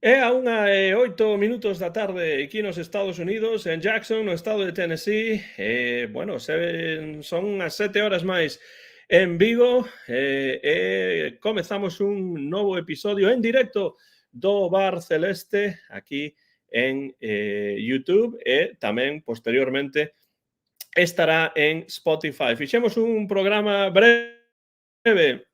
É a 1:08 da tarde aquí nos Estados Unidos, en Jackson, no estado de Tennessee. Son as 7 horas máis en Vigo. Comezamos un novo episodio en directo do Bar Celeste aquí en YouTube e tamén posteriormente estará en Spotify. Fixemos un programa breve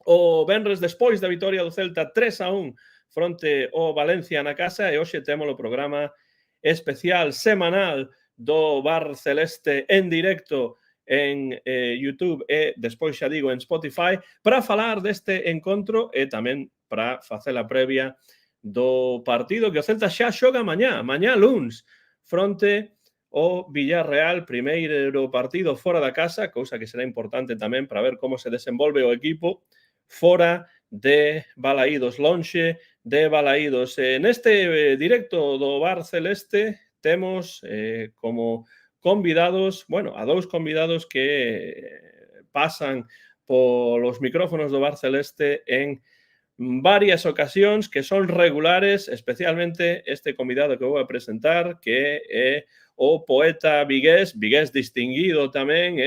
o venres despois da vitoria do Celta 3-1 fronte ao Valencia na casa e hoxe temos o programa especial semanal do Bar Celeste en directo en YouTube e despois xa digo en Spotify para falar deste encontro e tamén para facer a previa do partido que o Celta xa xoga mañá luns fronte o Villarreal, primeiro partido fora da casa, cousa que será importante tamén para ver como se desenvolve o equipo fora de Balaídos, lonxe de Balaídos. Neste directo do Bar Celeste temos como convidados, a dous convidados que pasan polos micrófonos do Bar Celeste en varias ocasións, que son regulares, especialmente este convidado que vou a presentar, que é o poeta vigués distinguido tamén,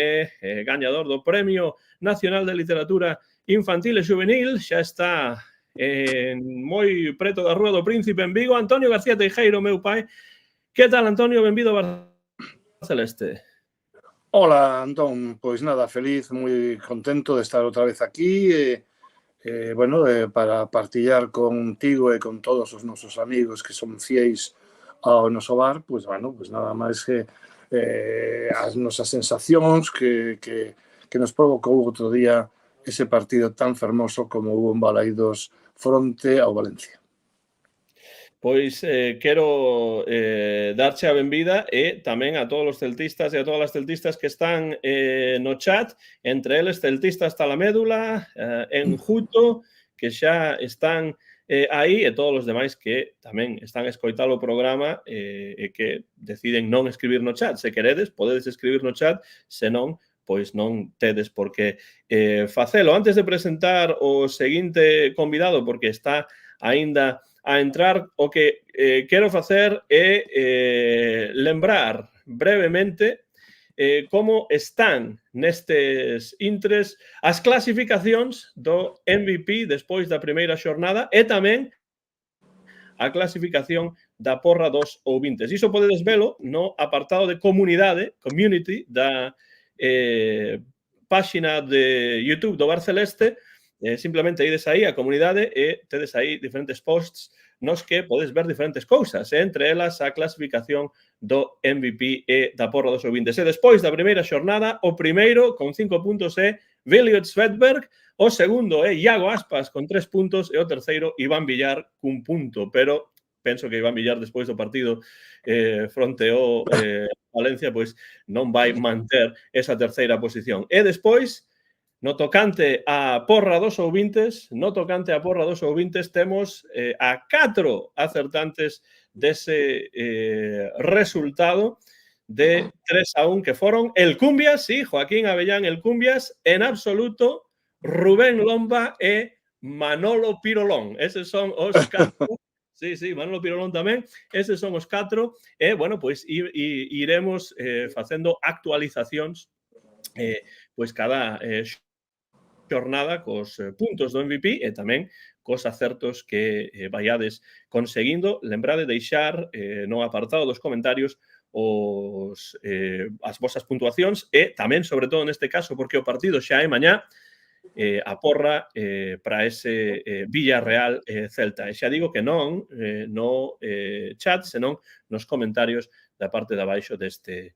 gañador do Premio Nacional de Literatura Infantil e Juvenil, xa está moi preto da Rúa do Príncipe en Vigo. Antonio García Teijeiro, meu pai. Que tal, Antonio? Benvido a Bar Celeste. Hola, Antón. Pois nada, feliz, moi contento de estar outra vez aquí para partillar contigo e con todos os nosos amigos que son fieis ao noso bar, pois nada máis que as nosas sensacións que nos provocou outro día ese partido tan fermoso como hubo en Balaídos fronte ao Valencia. Pois quero darche a benvida e tamén a todos os celtistas e a todas as celtistas que están no chat, entre eles celtistas hasta la médula, enjuto, que xa están aí, e todos os demais que tamén están a escoitar o programa e que deciden non escribir no chat. Se queredes, podedes escribir no chat, se non, pois non tedes por que facelo. Antes de presentar o seguinte convidado, porque está aínda a entrar, o que quero facer é lembrar brevemente como están nestes intres as clasificacións do MVP despois da primeira xornada e tamén a clasificación da porra dos ouvintes. Iso podedes velo no apartado de comunidade, community, da páxina de YouTube do Bar Celeste. Simplemente ides aí a comunidade e tedes aí diferentes posts nos que podes ver diferentes cousas, entre elas a clasificación do MVP e da porra dos ouvintes. E despois da primeira xornada, o primeiro con 5 puntos é Viliot Svedberg, o segundo é Iago Aspas con 3 puntos e o terceiro Iván Villar cun punto, pero penso que Iván Villar despois do partido fronte ao Valencia pois non vai manter esa terceira posición. E despois, no tocante a porra dos ouvintes, temos a 4 acertantes dese resultado de 3-1 que foron el Cumbias, sí, Joaquín Avellán el Cumbias, en absoluto, Rubén Lomba e Manolo Pirolón. Eses son os 4. Sí, Manolo Pirolón tamén. Eses son os 4. E, pois iremos facendo actualizacións pois cada xornada cos puntos do MVP e tamén cos acertos que vaiades conseguindo. Lembrade deixar no apartado dos comentarios as vosas puntuacións e tamén, sobre todo neste caso, porque o partido xa é mañá, a porra para ese Villarreal Celta. E xa digo que non no chat, senón nos comentarios da parte de abaixo desta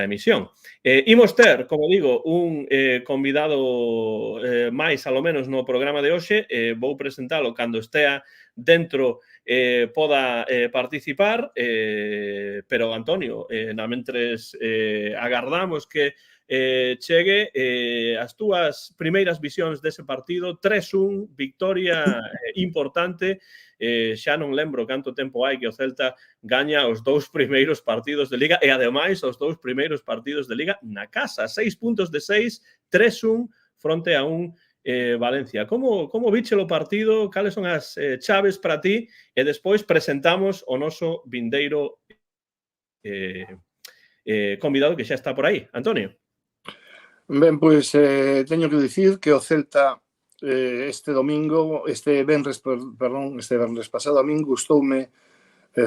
emisión. Imos ter, como digo, un convidado máis, alo menos, no programa de hoxe. Vou presentalo cando estea dentro poda participar, pero, Antonio, mentres agardamos que chegue as túas primeiras visións dese partido, 3-1, victoria importante. Xa non lembro canto tempo hai que o Celta gaña os 2 primeiros partidos de Liga e, ademais, os 2 primeiros partidos de Liga na casa. 6 puntos de 6, 3-1 fronte a un Valencia. Como viche o partido? Cales son as chaves para ti? E despois presentamos o noso vindeiro convidado que xa está por aí. Antonio. Ben, pois teño que dicir que o Celta este venres pasado a min gustoume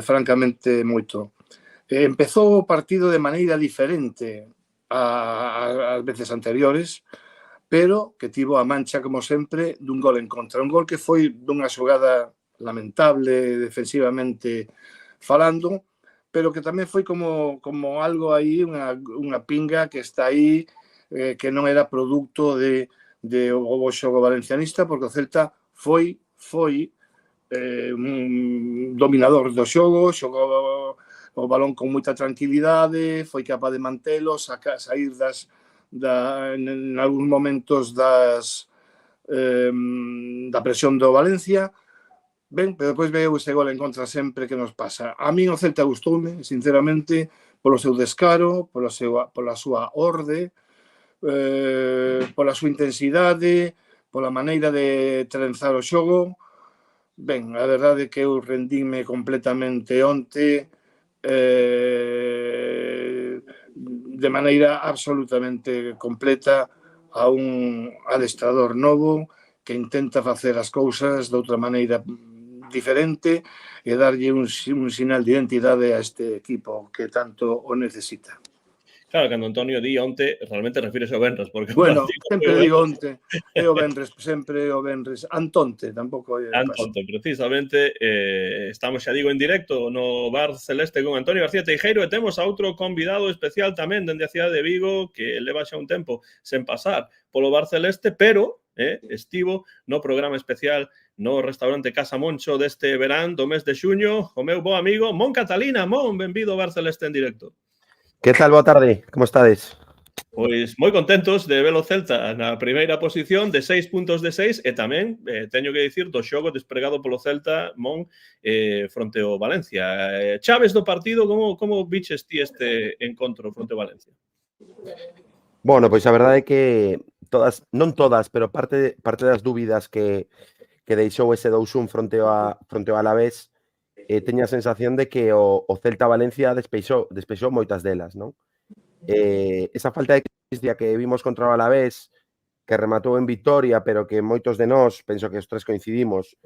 francamente moito. Empezou o partido de maneira diferente ás veces anteriores, pero que tivo a mancha, como sempre, dun gol en contra. Un gol que foi dunha xogada lamentable defensivamente falando, pero que tamén foi como algo aí, unha pinga que está aí, que non era produto o xogo valencianista, porque o Celta foi un dominador do xogo, xogou o balón con moita tranquilidade, foi capaz de mantelo, sair en algúns momentos da presión do Valencia. Ben, pero depois veo ese gol en contra sempre que nos pasa. A min o Celta gustoume, sinceramente, polo seu descaro, pola súa orde, pola súa intensidade, pola maneira de trenzar o xogo. Ben, a verdade é que eu rendíme completamente onte de maneira absolutamente completa a un adestrador novo que intenta facer as cousas de outra maneira diferente e darlle un sinal de identidade a este equipo que tanto o necesita. Claro, cando Antonio di onte, realmente refírese ao venres. Porque bueno, sempre digo onte, é o venres, sempre o venres. Antonte, tampouco é Antonte, precisamente, estamos, xa digo, en directo no Bar Celeste con Antonio García Teijeiro e temos a outro convidado especial tamén dende a cidade de Vigo que leva xa un tempo sen pasar polo Bar Celeste, pero estivo no programa especial no restaurante Casa Moncho deste verán do mes de xuño, o meu bo amigo Mon Catalina. Mon, benvido ao Bar Celeste en directo. Que tal, boa tarde, como estades? Pois moi contentos de ver o Celta na primeira posición de 6 puntos de 6 e tamén teño que dicir do xogo despregado polo Celta, Mon, fronte ao Valencia. Chaves do partido, como viches ti este encontro fronte ao Valencia? Bueno, pois a verdade é que non todas, pero parte das dúbidas que deixou ese 2-1 fronte ao Alavés, teño a sensación de que o Celta-Valencia despeixou moitas delas, non? Esa falta de crístia que vimos contra o Alavés, que rematou en victoria, pero que moitos de nós, penso que os tres coincidimos,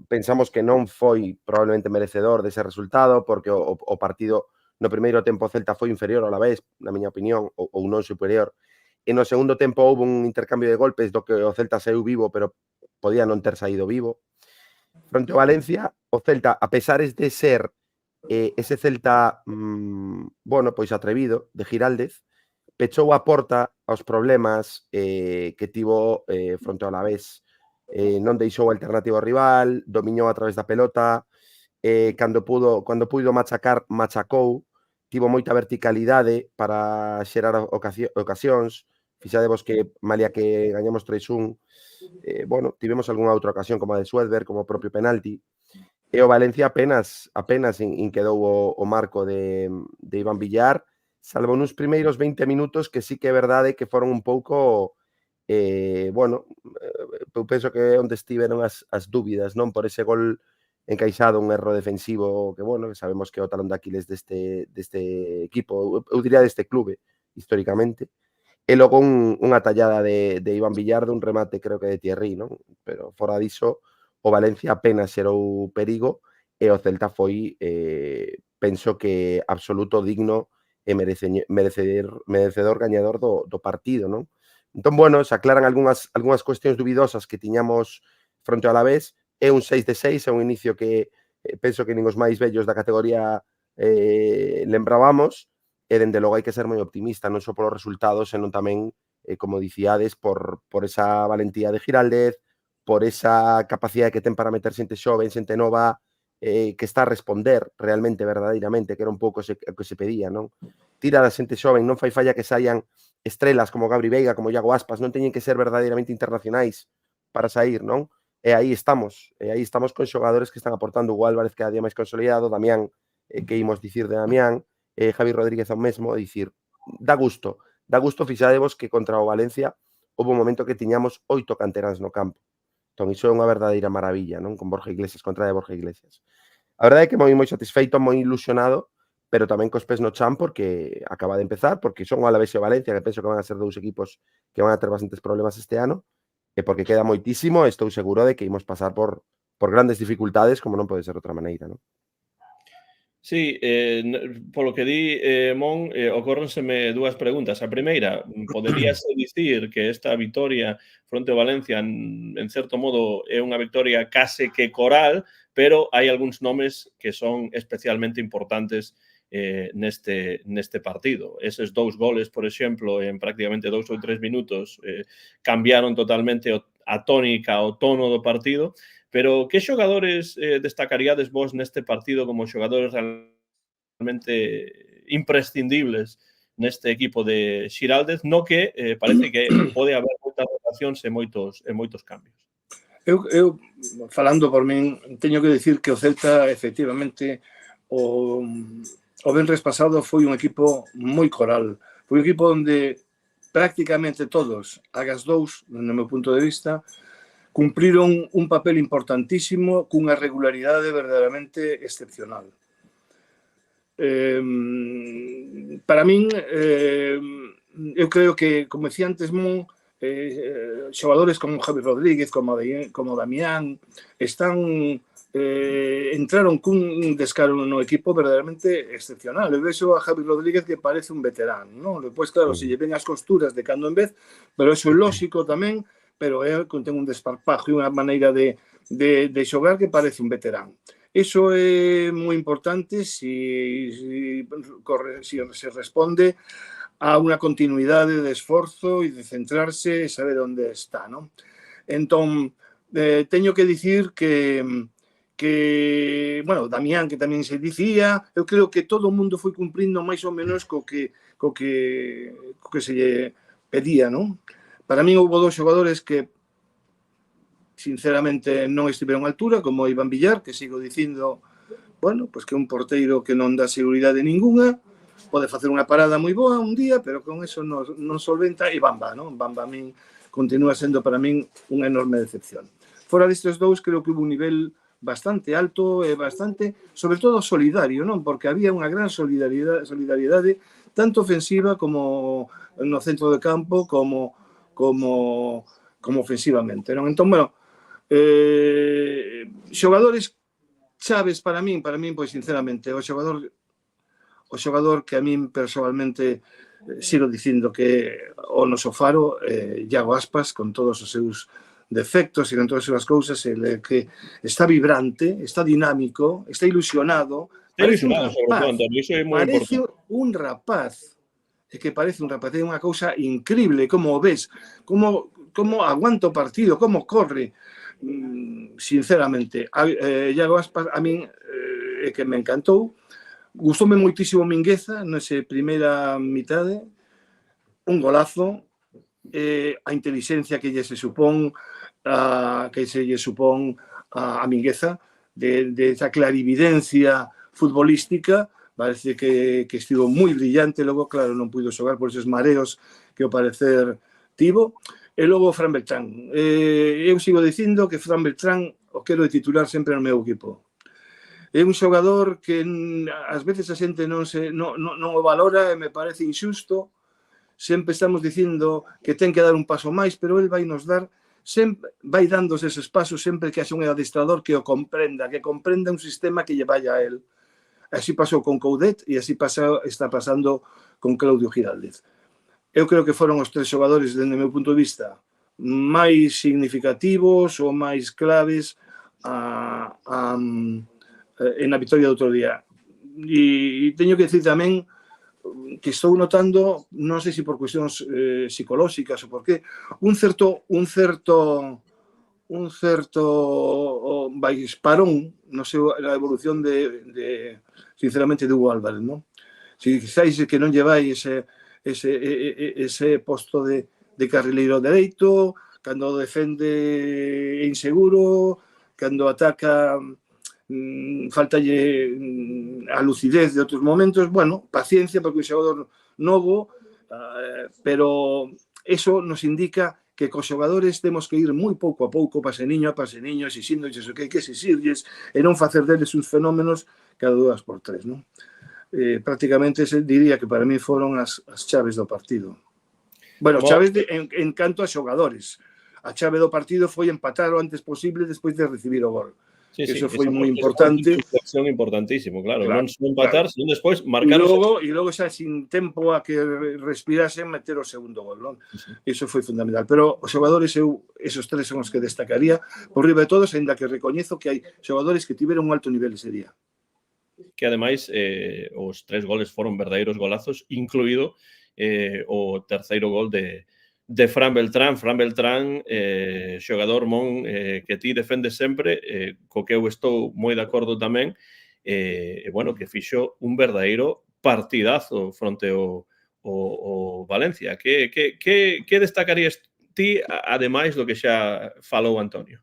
pensamos que non foi probablemente merecedor dese resultado, porque o partido no primeiro tempo o Celta foi inferior ao Alavés, na miña opinión, ou non superior. E no segundo tempo houve un intercambio de golpes do que o Celta saiu vivo, pero podía non ter saído vivo. Fronte ao Valencia, o Celta, a pesares de ser ese Celta, bueno, pois atrevido, de Giraldez, pechou a porta aos problemas que tivo fronte ao Alavés. Non deixou alternativa ao rival, domiñou a través da pelota, cando puido machacar, machacou, tivo moita verticalidade para xerar ocasións. Fixadevos que, malia que gañamos 3-1, bueno, tivemos algunha outra ocasión como a de Suedberg, como o propio penalti, e o Valencia apenas quedou o marco de Iván Villar, salvo nos primeiros 20 minutos que sí que é verdade que foron un pouco, bueno, eu penso que é onde estiveron as dúbidas, non? Por ese gol encaixado, un erro defensivo que, bueno, que sabemos que é o talón de Aquiles deste equipo, eu diría deste clube, históricamente. E logo unha tallada de Iván Villar, un remate, creo que de Thierry, non? Pero fora diso, o Valencia apenas xerou perigo e o Celta foi, penso que absoluto digno e merecedor gañador do partido, non? Entón, bueno, se aclaran algunhas cuestións dubidosas que tiñamos fronte ao Alavés. É un 6 de 6, é un inicio que penso que nin os máis vellos da categoría lembrábamos. E, dende logo, hai que ser moi optimista, non só polos resultados, senón tamén, como dicíades, por esa valentía de Giraldez, por esa capacidade que ten para meter xente xoven, xente nova, que está a responder realmente, verdadeiramente, que era un pouco o que se pedía, non? Tira da xente xoven, non fai falla que saian estrelas como Gabri Veiga, como Iago Aspas, non teñen que ser verdadeiramente internacionais para sair, non? E aí estamos con xogadores que están aportando. Hugo Álvarez cada día máis consolidado, Damián, que imos dicir de Damián, Javi Rodríguez ao mesmo, dicir, dá gusto fixadevos que contra o Valencia houve un momento que tiñamos 8 canteráns no campo. Entón, iso é unha verdadeira maravilla, non? Con Borja Iglesias, contra de Borja Iglesias. A verdade é que moi satisfeito, moi ilusionado, pero tamén cos pés no chan porque acaba de empezar, porque son o Alavés e o Valencia, que penso que van a ser 2 equipos que van a ter bastantes problemas este ano, e porque queda moitísimo, estou seguro de que imos pasar por grandes dificultades, como non pode ser de outra maneira, non? Sí, polo que di Mon, ocórrenseme dúas preguntas. A primeira, poderíase dicir que esta vitoria fronte ao Valencia, en certo modo, é unha vitoria case que coral, pero hai algúns nomes que son especialmente importantes neste partido. Eses 2 goles, por exemplo, en prácticamente 2 ou 3 minutos, cambiaron totalmente a tónica, o tono do partido. Pero que xogadores destacaríades vos neste partido como xogadores realmente imprescindibles neste equipo de Xiraldez, no que parece que pode haber moitas rotacións e moitos cambios? Eu, falando por min, teño que dicir que o Celta, efectivamente, o venres pasado foi un equipo moi coral. Foi un equipo onde prácticamente todos, agas 2, no meu punto de vista, cumpriron un papel importantísimo cunha regularidade verdadeiramente excepcional. Para min, eu creo que, como decía antes Mon, xogadores como Javi Rodríguez, como Damián, entraron cun descaro no equipo verdadeiramente excepcional. Eu vexo a Javi Rodríguez que parece un veterano, non? Depois, claro, se lle ven as costuras de cando en vez, pero eso é lógico tamén, pero ten un desparpajo e unha maneira de xogar que parece un veterán. Iso é moi importante se responde a unha continuidade de esforzo e de centrarse e saber onde está, non? Entón, teño que dicir que bueno, Damián, que tamén se dicía, eu creo que todo o mundo foi cumprindo máis ou menos co que se lle pedía, non? Para min houve 2 xogadores que sinceramente non estiveron a altura, como Iván Villar, que sigo dicindo, bueno, pues que un porteiro que non dá seguridade ninguna, pode facer unha parada moi boa un día, pero con eso non solventa, e Bamba, non? Bamba a min continúa sendo para min unha enorme decepción. Fora destes 2, creo que houve un nivel bastante alto e bastante, sobre todo, solidario, non? Porque había unha gran solidaridade, tanto ofensiva como no centro de campo, como ofensivamente, non? Entón, bueno, xogadores chaves para min, pois, sinceramente, o xogador que a min personalmente sigo dicindo que o noso faro, Iago Aspas, con todos os seus defectos e con todas as súas cousas, que está vibrante, está dinámico, está ilusionado, parece un rapaz, é que parece un rapaz, é unha cousa increíble, como o ves, como aguanta o partido, como corre, sinceramente. Iago Aspas, a min, é que me encantou. Gustoume moitísimo Mingueza nesa primeira mitade, un golazo, a inteligencia que se supón a Mingueza, de esa clarividencia futbolística, parece que estivo moi brillante. Logo, claro, non puido xogar por esos mareos que ao parecer tivo. E logo Fran Beltrán. Eu sigo dicindo que Fran Beltrán o quero de titular sempre no meu equipo. É un xogador que ás veces a xente non o valora e me parece injusto. Sempre estamos dicindo que ten que dar un paso máis, pero ele vai nos dar, vai dando eses pasos sempre que haxe un adestrador que o comprenda, que comprenda un sistema que lle vai a él. Así pasou con Coudet e así está pasando con Claudio Giraldez. Eu creo que foron os 3 xogadores, dende o meu punto de vista, máis significativos ou máis claves na vitoria do outro día. E teño que decir tamén que estou notando, non sei se por cuestións psicolóxicas ou por qué, un certo parón na evolución sinceramente de Hugo Álvarez, non? Se quizáis que non lleváis ese posto de carrileiro dereito, cando defende inseguro, cando ataca faltalle a lucidez de outros momentos. Bueno, paciencia, porque un xogador novo, pero eso nos indica que que cos xogadores temos que ir moi pouco a pouco, paseniño a paseniño, exixíndoles o que hai que exixirles e non facer deles uns fenómenos cada 2x3, non? Prácticamente diría que para mí foron as chaves do partido. Bueno, chaves en canto a xogadores. A chave do partido foi empatar o antes posible despois de recibir o gol. Sí, Eso sí, foi moi importante. Reflexión importantísimo, claro. Non só empatar, sino despois marcar. E logo xa sin tempo a que respirasen meter o segundo gol, non? Sí. Eso foi fundamental. Pero os xogadores, esos tres son os que destacaría por riba de todos, ainda que recoñezo que hai xogadores que tiveron un alto nivel ese día. Que ademais os 3 goles foron verdadeiros golazos, incluído o terceiro gol de Fran Beltrán. Fran Beltrán, xogador, Mon, que ti defendes sempre, co que eu estou moi de acordo tamén, bueno, que fixo un verdadeiro partidazo fronte ao Valencia. Que destacarías ti, ademais do que xa falou Antonio?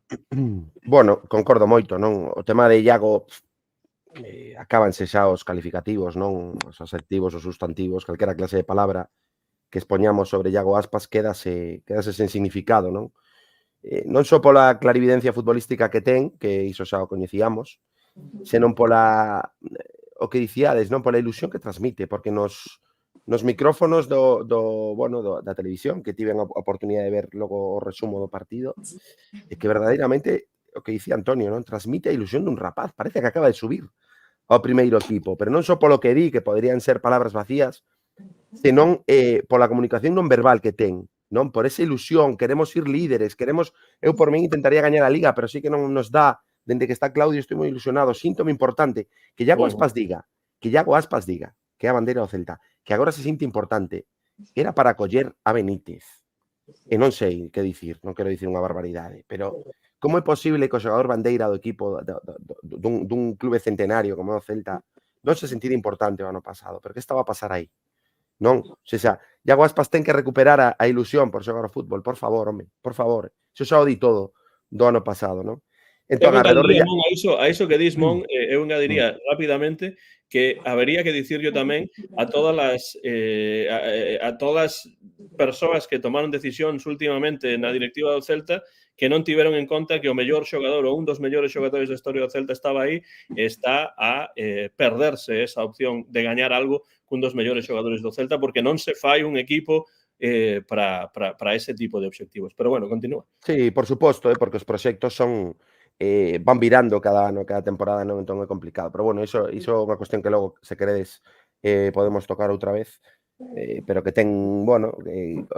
Bueno, concordo moito, non? O tema de Iago, acábanse xa os calificativos, non? Os adxectivos, os sustantivos, calquera clase de palabra que expoñamos sobre Iago Aspas quédase sen significado, non? Non só pola clarividencia futbolística que ten, que iso xa o coñecíamos, senón pola o que dicíades, non? Pola ilusión que transmite, porque nos micrófonos da televisión, que tiven a oportunidade de ver logo o resumo do partido, é que verdadeiramente o que dicía Antonio, non? Transmite a ilusión dun rapaz, parece que acaba de subir ao primeiro equipo, pero non só polo que di, que poderían ser palabras vacías, senón pola comunicación non verbal que ten, non? Por esa ilusión, queremos ir líderes, eu por min intentaría gañar a Liga, pero sí que non nos dá, dende que está Claudio estou moi ilusionado, síntome importante, que Iago Aspas diga, que é a bandeira do Celta, que agora se sinte importante, era para coller a Benítez, e non sei que dicir, non quero dicir unha barbaridade, pero como é posible que o xogador bandeira do equipo dun clube centenario como o Celta non se sentira importante o ano pasado? Pero que estaba a pasar aí? Non? O sea, Iago Aspas ten que recuperar a ilusión por xogar ao fútbol, por favor, home, por favor. Iso xa o di todo do ano pasado, non? Entón, a iso que dis, Mon, eu engadiría rapidamente que habería que dicirlo tamén a todas as persoas que tomaron decisións últimamente na directiva do Celta que non tiveron en conta que o mellor xogador ou un dos mellores xogadores da historia do Celta estaba aí e está a perderse esa opción de gañar algo cun dos mellores xogadores do Celta porque non se fai un equipo para ese tipo de obxectivos. Pero bueno, continúa. Sí, por suposto, porque os proxectos son van virando cada ano, cada temporada, non? Entón é complicado. Pero bueno, iso é unha cuestión que logo, se queredes, podemos tocar outra vez, pero que ten, bueno,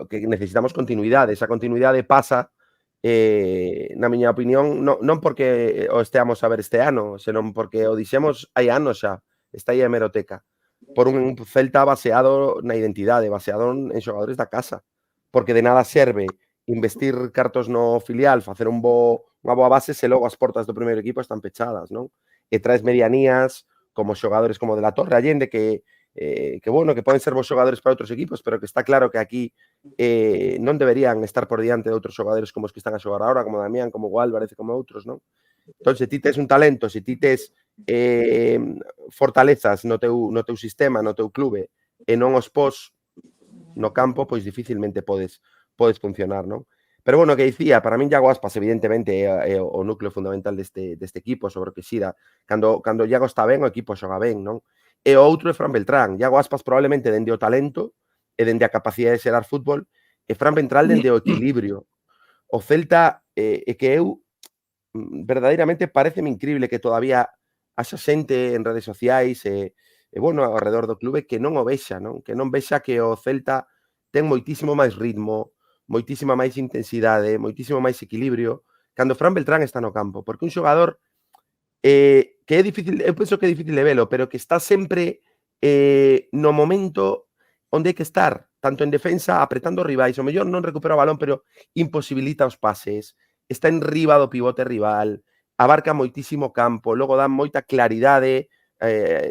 que necesitamos continuidade. Esa continuidade pasa, na miña opinión, non porque o esteamos a ver este ano, senón porque o dixemos hai anos xa, está aí a hemeroteca, por un Celta baseado na identidade, baseado en xogadores da casa, porque de nada serve investir cartos no filial, facer unha boa base se logo as portas do primeiro equipo están pechadas, non? E traes medianías como xogadores como de la Torre Allende que bueno, que poden ser bons xogadores para outros equipos, pero que está claro que aquí non deberían estar por diante de outros xogadores como os que están a xogar agora, como Damián, como Álvarez e como outros, non? Entón, se ti tes un talento, se ti tes fortalezas no teu sistema, no teu clube, e non os pos no campo, pois dificilmente podes funcionar, non? Pero bueno, que dicía, para min Iago Aspas evidentemente é o núcleo fundamental deste equipo, sobre o que xira. Cando Iago está ben, o equipo xoga ben, non? E o outro é Fran Beltrán. Iago Aspas probablemente dende o talento e dende a capacidade de xerar fútbol, e Fran Beltrán dende o equilibrio. O Celta é que eu verdadeiramente pareceme increíble que todavía haxa xente en redes sociais e bueno, ao redor do clube que non o vexa, non? Que non vexa que o Celta ten moitísimo máis ritmo, moitísima máis intensidade, moitísimo máis equilibrio, cando Fran Beltrán está no campo, porque un xogador que é difícil, eu penso que é difícil de velo, pero que está sempre no momento onde hai que estar, tanto en defensa, apretando rivais, o mellor non recupera o balón, pero imposibilita os pases, está en riba do pivote rival, abarca moitísimo campo, logo dá moita claridade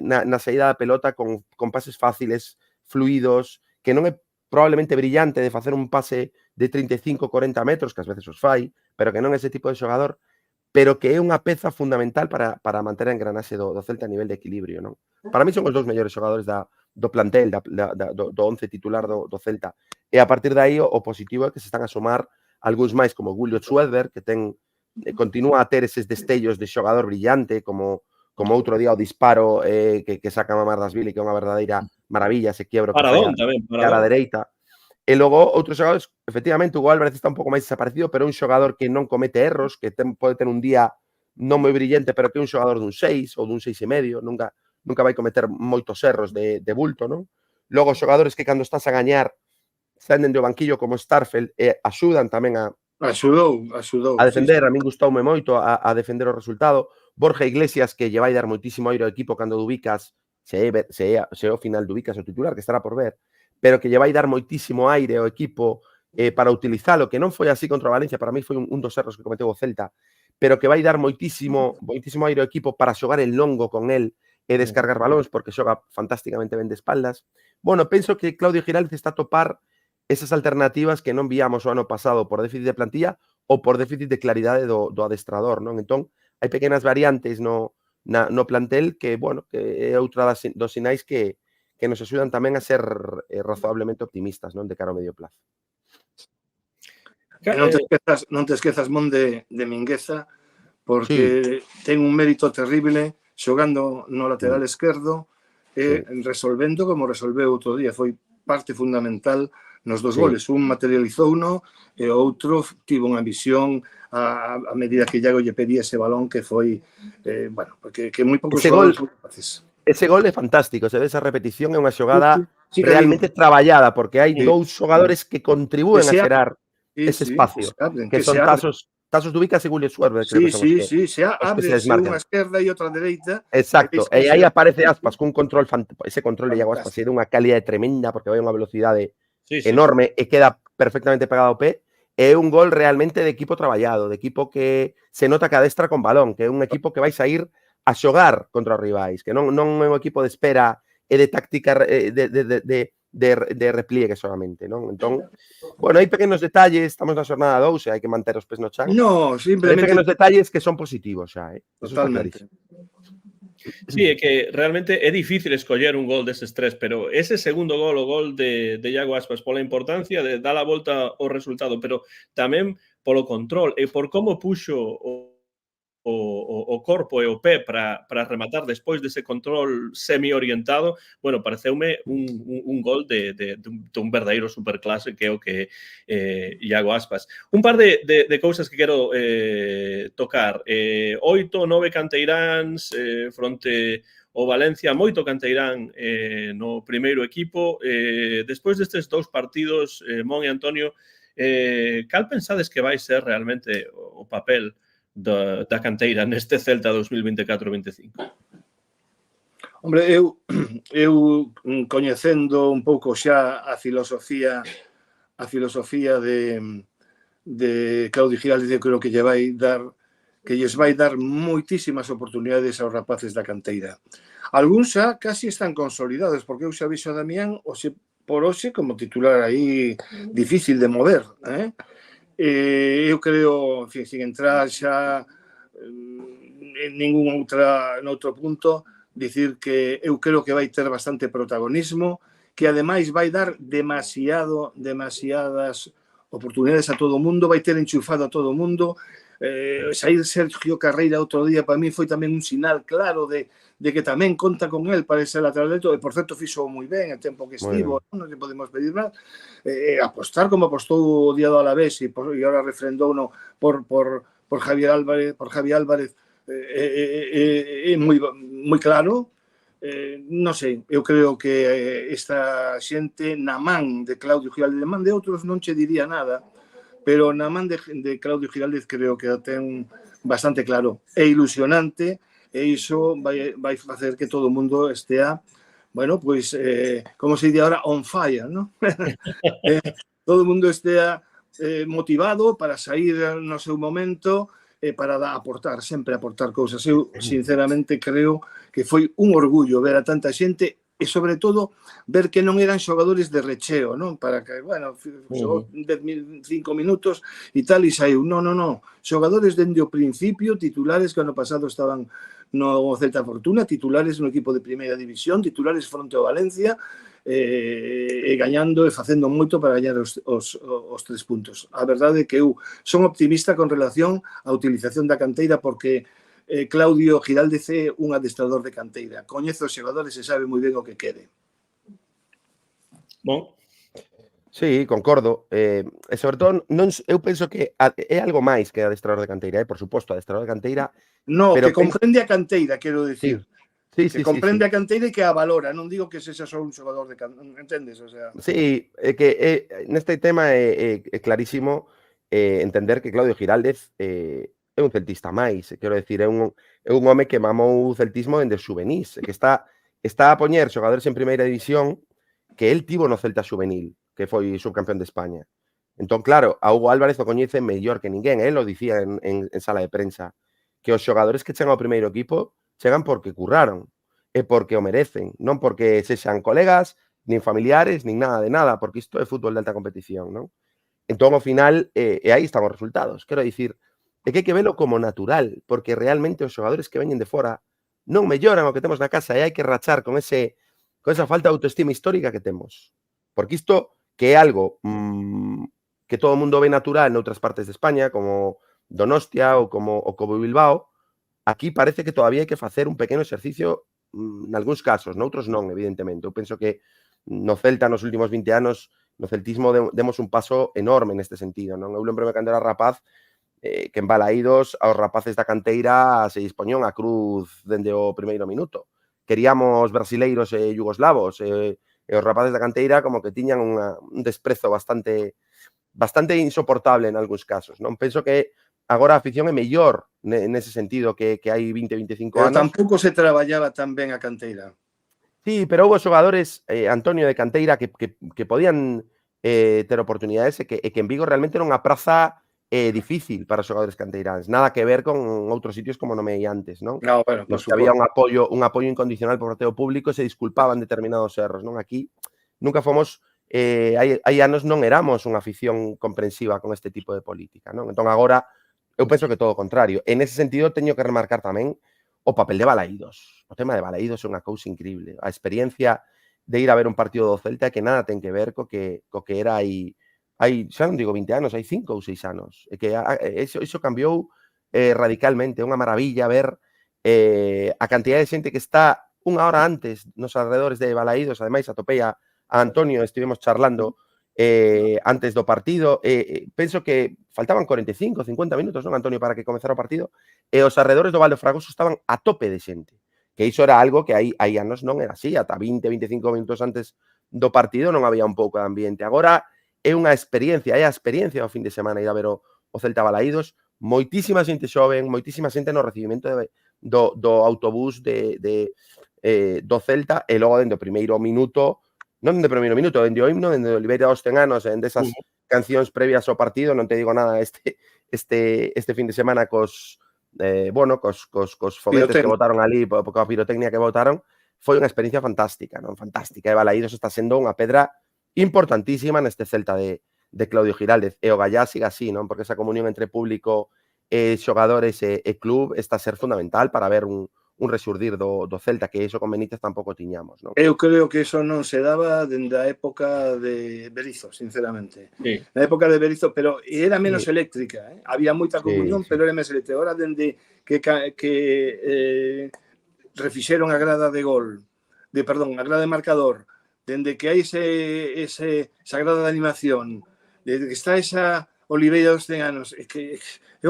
na saída da pelota con pases fáciles, fluidos, que non é probablemente brillante de facer un pase de 35-40 metros, que ás veces os fai, pero que non é ese tipo de xogador, pero que é unha peza fundamental para manter a engranaxe do Celta a nivel de equilibrio, non? Para mí son os dous mellores xogadores do plantel, do 11 titular do Celta. E a partir de aí o positivo é que se están a sumar algúns máis como Julio Schwedberg, que continúa a ter eses destellos de xogador brillante, como outro día o disparo que saca Mamardashvili, que é unha verdadeira maravilla, ese quiebro que fai a dereita. E logo, outros xogadores, efectivamente, Hugo Álvarez está un pouco máis desaparecido, pero é un xogador que non comete erros, que pode ter un día non moi brillante, pero que é un xogador dun 6 ou dun 6,5, nunca vai cometer moitos erros de bulto, non? Logo, xogadores que cando estás a gañar senden do banquillo como Starfelt e axudan tamén a defender, sí. A min gustoume moito a defender o resultado. Borja Iglesias, que lle vai dar moitísimo aire ao equipo cando Dubicas, se é o final Dubicas o titular, que estará por ver, pero que lle vai dar moitísimo aire ao equipo para utilizalo, que non foi así contra o Valencia, para mí foi un dos erros que cometeu o Celta, pero que vai dar moitísimo aire ao equipo para xogar en longo con el e descargar balóns, porque xoga fantásticamente ben de espaldas. Bueno, penso que Claudio Giraldez está a topar esas alternativas que non víamos o ano pasado por déficit de plantilla ou por déficit de claridade do adestrador, non? Entón, hai pequenas variantes no plantel que, bueno, que é outra dos sinais que nos axudan tamén a ser razoablemente optimistas, non? De cara ao medio plazo. Non te esquezas, Mon, de Mingueza, porque ten un mérito terrible xogando no lateral esquerdo e resolvendo como resolveu outro día. Foi parte fundamental nos dos goles. Un materializou uno e o outro tivo unha visión a medida que Iago lle pedía ese balón que foi, bueno, porque moi poucos xogadores capaces. Ese gol é fantástico, se ve esa repetición, é unha xogada realmente traballada, porque hai dous xogadores que contribúen a xerar ese espacio, que son Tasos Dubicas e Julio Schwedberg. Sí, se abre unha esquerda e outra dereita. Exacto, e aí aparece Aspas cun control, ese control de Iago Aspas é dunha calidade tremenda, porque vai a unha velocidade enorme e queda perfectamente pegado ao pé. É un gol realmente de equipo traballado, de equipo que se nota que adestra con balón, que é un equipo que vai sair a xogar contra os rivais, que non é un equipo de espera e de táctica de repliegue solamente, non? Entón, bueno, hai pequenos detalles, estamos na xornada 2 e hai que manter os pés no chan. No, simplemente... Hai pequenos detalles que son positivos xa, Totalmente. Sí, é que realmente é difícil escoller un gol deses tres, pero ese segundo gol, o gol de Iago Aspas, pola importancia de dar a volta ao resultado, pero tamén polo control e por como puxo o corpo e o pé para rematar despois dese control semi-orientado, bueno, pareceume un gol de un verdadeiro superclase que é o que Iago Aspas. Un par de cousas que quero tocar. 8, 9 canteiráns fronte o Valencia, moito canteirán no primeiro equipo. Despois destes dous partidos, Mon e Antonio, cal pensades que vai ser realmente o papel da canteira neste Celta 2024-25? Hombre, eu coñecendo un pouco xa a filosofía de Claudio Giraldez, eu creo que lles vai dar moitísimas oportunidades aos rapaces da canteira. Algúns xa casi están consolidados, porque eu xa vixo a Damián por hoxe como titular aí difícil de mover, eu creo, en fin, sin entrar xa en ningún outro punto, dicir que eu creo que vai ter bastante protagonismo, que ademais vai dar demasiadas oportunidades a todo o mundo, vai ter enchufado a todo o mundo. Saír Sergio Carreira outro día para mí foi tamén un sinal claro de que tamén conta con el para ese lateral derecho, e por certo fixo moi ben o tempo que estivo, non lle podemos pedir máis. Apostar como apostou o día do Alavés e agora refrendouno por Javi Álvarez é moi claro. Non sei, eu creo que esta xente na man de Claudio Giraldez, na man de outros non che diría nada, pero na man de Claudio Giraldez creo que ten bastante claro. É ilusionante e iso vai facer que todo o mundo estea, bueno, pois, como se di agora, on fire, non? Todo o mundo estea motivado para sair no seu momento e para sempre aportar cousas. Eu, sinceramente, creo que foi un orgullo ver a tanta xente e, sobre todo, ver que non eran xogadores de recheo, non? Para que, bueno, xogou 5 minutos e tal, e saiu. Non. Xogadores dende o principio, titulares que ano pasado estaban no Celta Fortuna, titulares no equipo de primeira división, titulares fronte ao Valencia, e gañando e facendo moito para gañar os 3 puntos. A verdade é que eu son optimista con relación á utilización da canteira porque Claudio Giraldez é un adestrador de canteira. Coñece os xogadores e sabe moi ben o que quere. Bon. Sí, concordo. E sobre todo, eu penso que é algo máis que adestrador de canteira, por suposto, adestrador de canteira. No, pero que comprende a canteira, quero dicir. Sí, que comprende a canteira e que a valora. Non digo que sexa só un xogador de canteira, entendes? O sea... Sí, que neste tema é clarísimo entender que Claudio Giraldez é un celtista máis. Quero dicir, é un home que mamou o celtismo dende xuvenís, que está a poñer xogadores en primeira división que el tivo no Celta xuvenil, que foi subcampeón de España. Entón, claro, a Hugo Álvarez o coñece mellor que ninguén. Él o dicía en sala de prensa, que os xogadores que chegan ao primeiro equipo chegan porque curraron e porque o merecen, non porque sexan colegas, nin familiares, nin nada de nada, porque isto é fútbol de alta competición, non? Entón, ao final, e aí están os resultados. Quero dicir, é que hai que velo como natural, porque realmente os xogadores que veñen de fora non melloran o que temos na casa e hai que rachar con esa falta de autoestima histórica que temos. Porque isto, que é algo que todo o mundo ve natural noutras partes de España, como Donostia ou como Bilbao, aquí parece que todavía hai que facer un pequeno exercicio nalgúns casos, noutros non, evidentemente. Eu penso que no Celta nos últimos 20 anos, no celtismo demos un paso enorme neste sentido, non? Eu lembro cando era rapaz que en Balaídos aos rapaces da canteira se dispoñón a cruz dende o primeiro minuto. Queríamos brasileiros e yugoslavos e os rapaces da canteira como que tiñan un desprezo bastante insoportable en algúns casos, non? Penso que agora a afición é mellor nese sentido que hai 20-25 anos. Pero tampouco se traballaba tan ben a canteira. Sí, pero houve xogadores, Antonio, de canteira que podían ter oportunidades e que en Vigo realmente era unha praza difícil para os xogadores canteiráns. Nada que ver con outros sitios como nomei antes, non? No, bueno, por suposto. Había un apoio incondicional por parte do público e se disculpaban determinados erros, non? Aquí nunca fomos, hai anos non éramos unha afición comprensiva con este tipo de política, non? Entón agora eu penso que todo o contrario. En ese sentido teño que remarcar tamén o papel de Balaídos. O tema de Balaídos é unha cousa increíble. A experiencia de ir a ver un partido do Celta que nada ten que ver co que era aí, xa non digo 20 anos, hai 5 ou 6 anos. E que iso cambiou radicalmente. É unha maravilla ver a cantidad de xente que está unha hora antes nos alrededores de Balaídos. Ademais, atopei a Antonio, estivemos charlando antes do partido. Penso que faltaban 45, 50 minutos, non, Antonio, para que comezara o partido. E os alrededores do Val de Fragoso estaban a tope de xente. Que iso era algo que hai anos non era así. Ata 20-25 minutos antes do partido non había un pouco de ambiente. Agora é unha experiencia, é a experiencia do fin de semana ir a ver o Celta Balaídos. Moitísima xente xoven, moitísima xente no recibimento do autobús do Celta e logo dende o primeiro minuto, non dende o primeiro minuto, dende o himno, dende o Liberia dos 100 anos, dende esas cancións previas ao partido. Non te digo nada este fin de semana cos foguetes que botaron ali, coa pirotecnia que botaron. Foi unha experiencia fantástica, non? Fantástica. E Balaídos está sendo unha pedra importantísima neste Celta de Claudio Giraldez. E o Gallá siga así, non? Porque esa comunión entre público, xogadores e club está a ser fundamental para ver un resurdir do Celta, que iso con Benítez tampouco tiñamos, non? Eu creo que iso non se daba dende a época de Berizzo, sinceramente. Sí. Na época de Berizzo, pero era menos eléctrica, eh? Había moita comunión, pero era menos eléctrica. Agora, dende que refixeron a grada de gol, a grada de marcador, dende que hai esa grada de animación, desde que está esa Oliveira dos 100 anos, é que é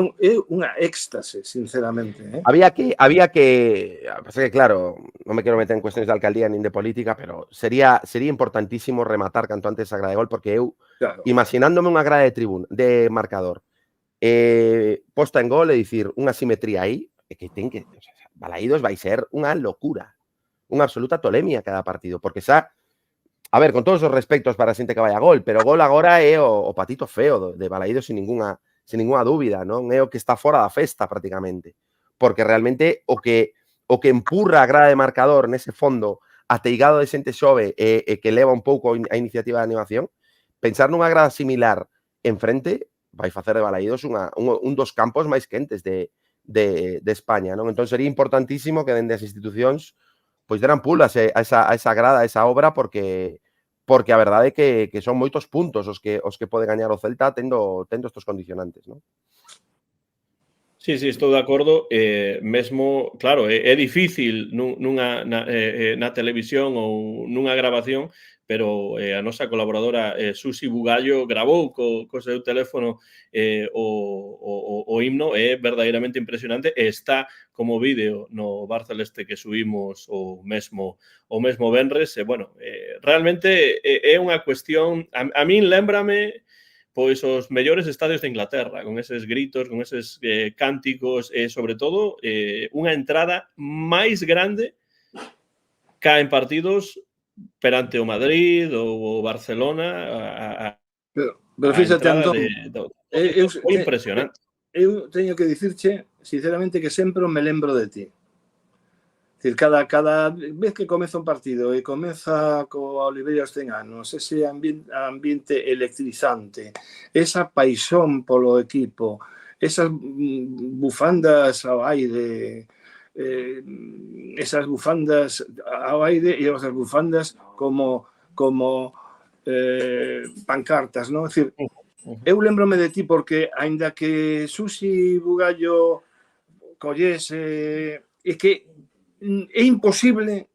unha éxtase, sinceramente. Había que, pasa que claro, non me quero meter en cuestiones de alcaldía nin de política, pero sería importantísimo rematar canto antes a grada de gol, porque eu, imaginándome unha grada de marcador, posta en gol, é dicir, unha simetría aí, é que ten que, Balaídos vai ser unha locura, unha absoluta tolemia cada partido, porque xa, a ver, con todos os respectos para a xente que vai a gol, pero gol agora é o patito feo de Balaídos sin ninguna dúbida, non? É o que está fora da festa prácticamente, porque realmente o que empurra a grada de marcador nese fondo ateigado de xente xove e que leva un pouco a iniciativa de animación, pensar nunha grada similar enfrente vai facer de Balaídos un dos campos máis quentes de España, non? Entón sería importantísimo que dende as institucións deran pulo a esa grada, a esa obra, porque a verdade é que son moitos puntos os que pode gañar o Celta tendo estos condicionantes, non? Sí, estou de acordo. Mesmo, claro, é difícil na televisión ou nunha grabación, pero a nosa colaboradora Susi Bugallo gravou co seu teléfono o himno, é verdadeiramente impresionante e está como vídeo no Bar Celeste que subimos o mesmo venres. Bueno, realmente é unha cuestión, a min lémbrame pois os mellores estadios de Inglaterra, con eses gritos, con eses cánticos, e sobre todo unha entrada máis grande ca en partidos perante o Madrid ou o Barcelona. Pero fíxate, Antón, foi impresionante. Eu teño que dicirche, sinceramente, que sempre me lembro de ti. Decir, cada vez que comeza un partido e comeza co Oliveira aos 100 anos, ese ambiente electrizante, esa paixón polo equipo, esas bufandas ao aire, esas bufandas ao aire e esas bufandas como pancartas, non? É dicir, eu lembrome de ti porque, aínda que Susi Bugallo collese, é que é imposible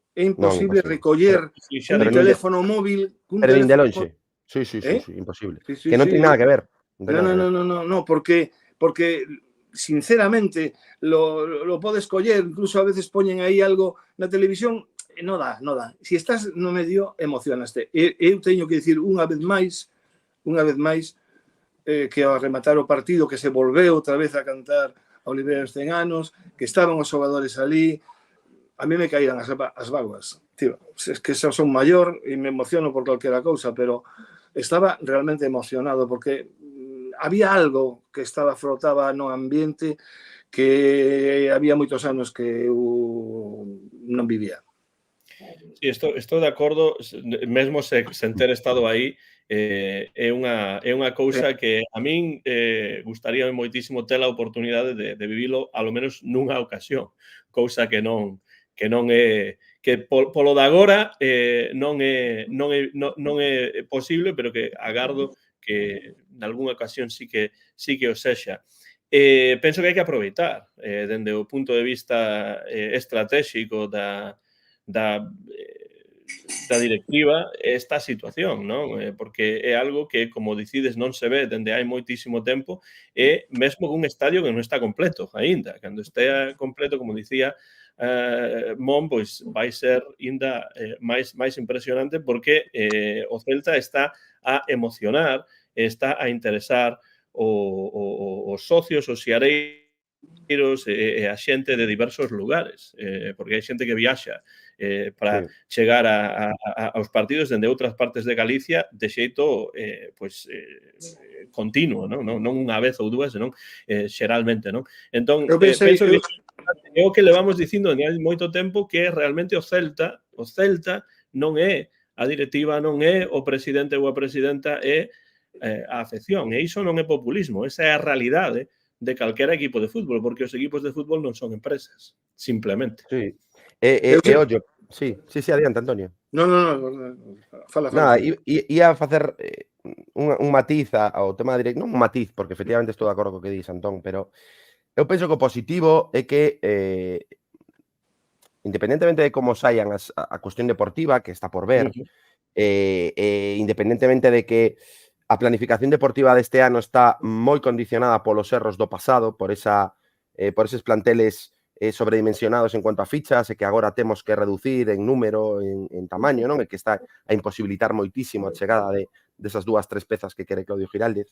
recoller un teléfono móvil pero nin de lonxe. Sí, imposible. Que non ten nada que ver. No, porque sinceramente lo podes coller, incluso a veces poñen aí algo na televisión, non dá. Si estás no medio, emocionaste. Eu teño que dicir unha vez máis, que ao rematar o partido, que se volveu outra vez a cantar a Oliveira aos 100 anos, que estaban os xogadores ali, a mí me caíran as bágoas. Tío, es que xa son maior e me emociono por calquera cousa, pero estaba realmente emocionado porque había algo que frotaba no ambiente que había moitos anos que eu non vivía. Sí, estou de acordo, mesmo sen ter estado aí, é unha cousa que a min gustaría moitísimo ter a oportunidade de vivilo, alo menos nunha ocasión, cousa que non é, que polo de agora non é posible, pero que agardo que nalgúnha ocasión sí que o sexa. Penso que hai que aproveitar dende o punto de vista estratégico da directiva esta situación, non? Porque é algo que, como dicides, non se ve dende hai moitísimo tempo, e mesmo un estadio que non está completo aínda. Cando estea completo, como dicía Mon, pois vai ser ainda máis impresionante porque o Celta está a emocionar, está a interesar os socios, os xareiros e a xente de diversos lugares, porque hai xente que viaxa para chegar aos partidos dende outras partes de Galicia de xeito continuo, non unha vez ou dúas, senón xeralmente, non? Entón, penso que é o que levamos dicindo hai moito tempo, que realmente o Celta non é a directiva, non é o presidente ou a presidenta, é a afección. E iso non é populismo, esa é a realidade de calquera equipo de fútbol, porque os equipos de fútbol non son empresas, simplemente. Sí. Ollo, sí, adiante, Antonio. No, fala. Nada, ia facer un matiz ao tema directo, non un matiz, porque efectivamente estou de acordo co que dis, Antón, pero eu penso que o positivo é que independentemente de como saian a cuestión deportiva, que está por ver, independentemente de que a planificación deportiva deste ano está moi condicionada polos erros do pasado, por eses planteles sobredimensionados en cuanto a fichas, e que agora temos que reducir en número, en tamaño, non? E que está a imposibilitar moitísimo a chegada desas 2-3 pezas que quere Claudio Giraldez,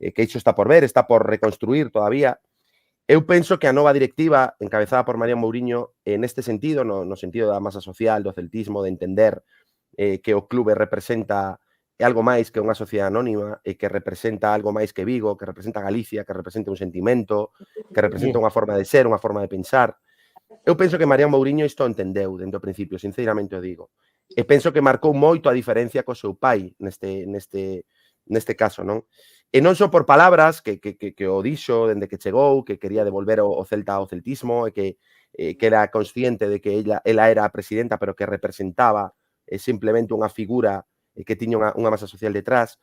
que iso está por ver, está por reconstruir todavía. Eu penso que a nova directiva, encabezada por Marián Mouriño, neste sentido, no sentido da masa social, do celtismo, de entender que o clube representa algo máis que unha sociedade anónima, e que representa algo máis que Vigo, que representa Galicia, que representa un sentimento, que representa unha forma de ser, unha forma de pensar. Eu penso que Marián Mouriño isto entendeu dentro do principio, sinceramente o digo. E penso que marcou moito a diferencia co seu pai neste caso, non? E non só por palabras que o dixo dende que chegou, que quería devolver o Celta ao celtismo e que era consciente de que ela era a presidenta, pero que representaba simplemente unha figura que tiña unha masa social detrás.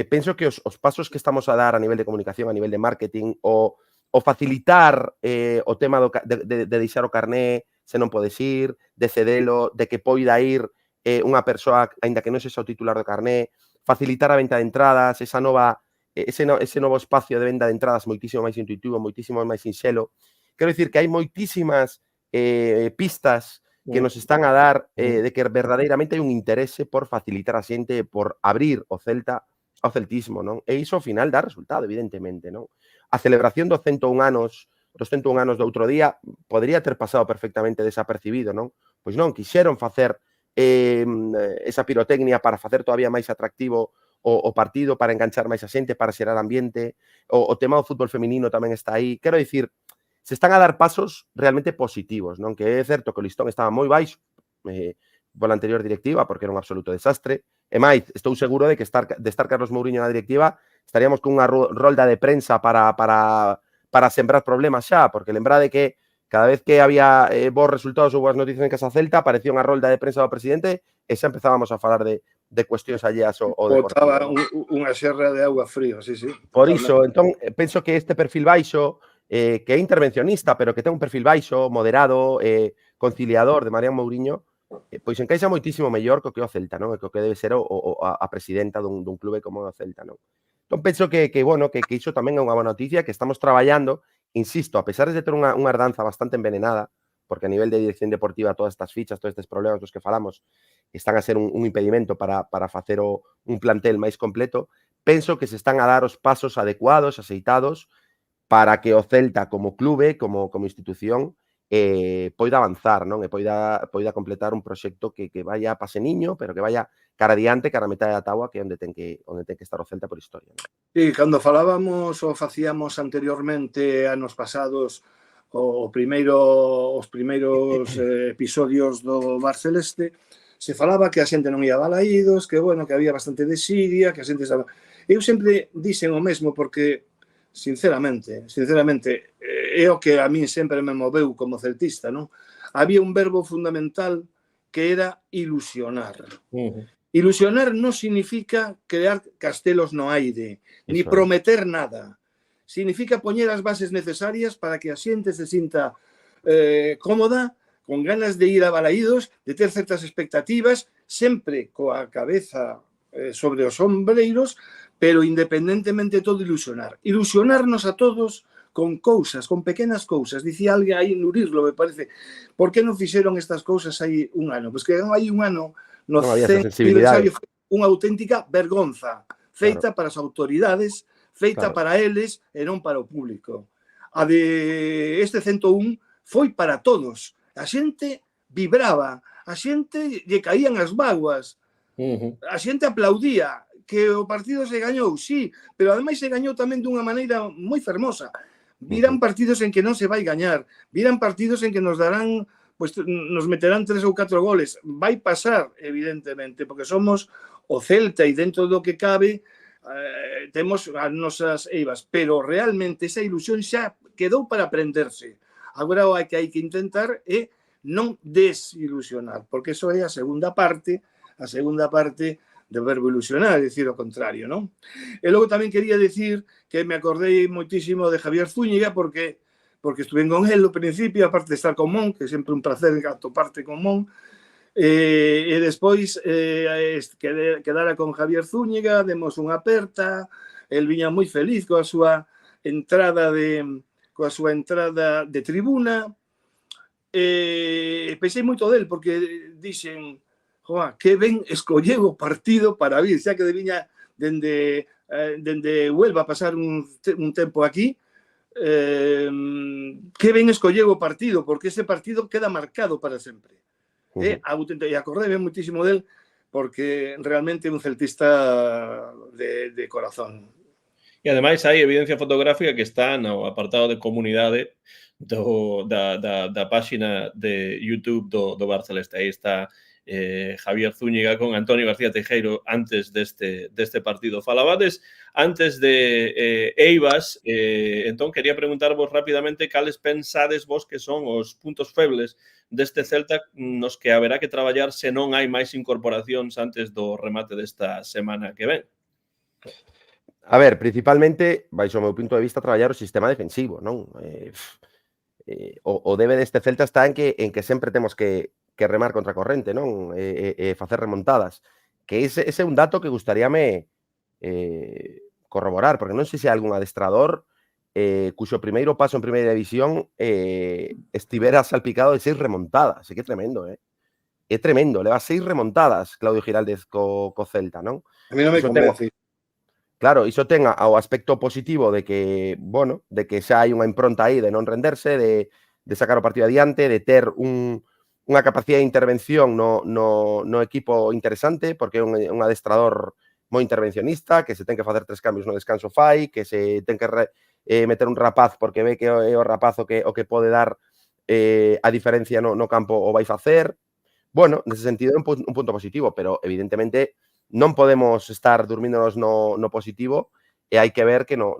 Penso que os pasos que estamos a dar a nivel de comunicación, a nivel de marketing, o facilitar o tema de deixar o carné se non podes ir, de cedelo, de que poida ir unha persoa, aínda que non sexa o titular do carné, facilitar a venta de entradas, ese novo espacio de venda de entradas moitísimo máis intuitivo, moitísimo máis sinxelo. Quero dicir que hai moitísimas pistas que nos están a dar de que verdadeiramente hai un interese por facilitar a xente, por abrir o Celta ao celtismo, non? E iso ao final dá resultado, evidentemente, non? A celebración dos 101 anos do outro día podría ter pasado perfectamente desapercibido, non? Pois non, quixeron facer esa pirotecnia para facer todavía máis atractivo o partido, para enganchar máis a xente, para xerar ambiente. O tema do fútbol feminino tamén está aí. Quero dicir, se están a dar pasos realmente positivos, non? Que é certo que o listón estaba moi baixo pola anterior directiva, porque era un absoluto desastre. E máis, estou seguro de que de estar Carlos Mouriño na directiva, estaríamos con unha rolda de prensa para sembrar problemas xa, porque lembrade que cada vez que había bons resultados ou boas noticias en Casa Celta, aparecía unha rolda de prensa do presidente e xa empezábamos a falar de cuestións alleas ao deportivo. Botaba unha xerra de auga fría, sí. Por iso, entón, penso que este perfil baixo, que é intervencionista, pero que ten un perfil baixo, moderado, conciliador de Marián Mouriño, pois encaixa moitísimo mellor co que o Celta, non? E co que debe ser a presidenta dun clube como o Celta, non? Entón, penso que iso tamén é unha boa noticia, que estamos traballando, insisto, a pesar de ter unha herdanza bastante envenenada, porque a nivel de dirección deportiva todas estas fichas, todos estes problemas dos que falamos, están a ser un impedimento para facer un plantel máis completo, penso que se están a dar os pasos adecuados, aceitados, para que o Celta como clube, como institución, poida avanzar, non? E poida completar un proxecto que vaya a paseniño, pero que vaya cara adiante, cara a metade da táboa, que é onde ten que estar o Celta por historia, non? Sí, cando falábamos ou facíamos anteriormente, anos pasados, os primeiros episodios do Bar Celeste, se falaba que a xente non ia a Balaídos, que, bueno, que había bastante desidia, que a xente estaba... Eu sempre dixen o mesmo porque, sinceramente, é o que a min sempre me moveu como celtista, non? Había un verbo fundamental que era ilusionar. Ilusionar non significa crear castelos no aire, ni prometer nada. Significa poñer as bases necesarias para que a xente se sinta cómoda, con ganas de ir a Balaídos, de ter certas expectativas, sempre coa cabeza sobre os ombreiros, pero independentemente de todo ilusionar. Ilusionarnos a todos con cousas, con pequenas cousas. Dicía alguén aí en Lurislo, me parece, por que non fixeron estas cousas aí un ano? Pois que hai un ano, no 100º aniversario, foi unha auténtica vergonza, feita para as autoridades, feita para eles e non para o público. A de este 101 foi para todos. A xente vibraba, a xente lle caían as vaguas, a xente aplaudía, que o partido se gañou, sí, pero ademais se gañou tamén dunha maneira moi fermosa. Virán partidos en que non se vai gañar, virán partidos en que nos darán, pues, nos meterán 3 ou 4 goles. Vai pasar, evidentemente, porque somos o Celta e dentro do que cabe temos as nosas eivas, pero realmente esa ilusión xa quedou para aprenderse. Agora o que hai que intentar é non desilusionar, porque eso é a segunda parte do verbo ilusionar, é dicir, o contrario, non? E logo tamén quería decir que me acordei moitísimo de Javier Zúñiga, porque estuve con él ao principio, aparte de estar con Mon, que é sempre un placer atoparte con Mon, e despois quedara con Javier Zúñiga, demos unha aperta, el viña moi feliz coa súa entrada de tribuna, e pensei moito del, porque dixen, joa, que ben escolleu o partido para vir, xa que viña dende Huelva a pasar un tempo aquí, que ben escolleu o partido, porque ese partido queda marcado para sempre. E acordei moitísimo del, porque realmente é un celtista de corazón. E ademais hai evidencia fotográfica que está no apartado de comunidade da páxina de YouTube do Bar Celeste. Aí está Javier Zúñiga con Antonio García Teijeiro antes deste partido. Falabades antes de Eivas, entón quería preguntarvos rapidamente cales pensades vos que son os puntos febles deste Celta nos que haberá que traballar se non hai máis incorporacións antes do remate desta semana que ven. A ver, principalmente, baixo o meu punto de vista, traballar o sistema defensivo, non? O debe deste Celta está en que sempre temos que remar contra a corrente, non? Facer remontadas. Que ese é un dato que gustaríame corroborar, porque non sei se hai algún adestrador cuxo primeiro paso en primeira división estivera salpicado de 6 remontadas. É que é tremendo, É tremendo, leva 6 remontadas Claudio Giraldez co Celta, non? A mí non me convence. Claro, iso ten ao aspecto positivo de que, bueno, de que xa hai unha impronta aí de non renderse, de sacar o partido adiante, de ter unha capacidade de intervención no equipo interesante, porque é un adestrador moi intervencionista, que se ten que facer 3 cambios no descanso fai, que se ten que meter un rapaz porque ve que é o rapaz o que pode dar a diferencia no campo o vai facer. Bueno, nese sentido é un punto positivo, pero evidentemente non podemos estar dormíndonos no positivo e hai que ver que no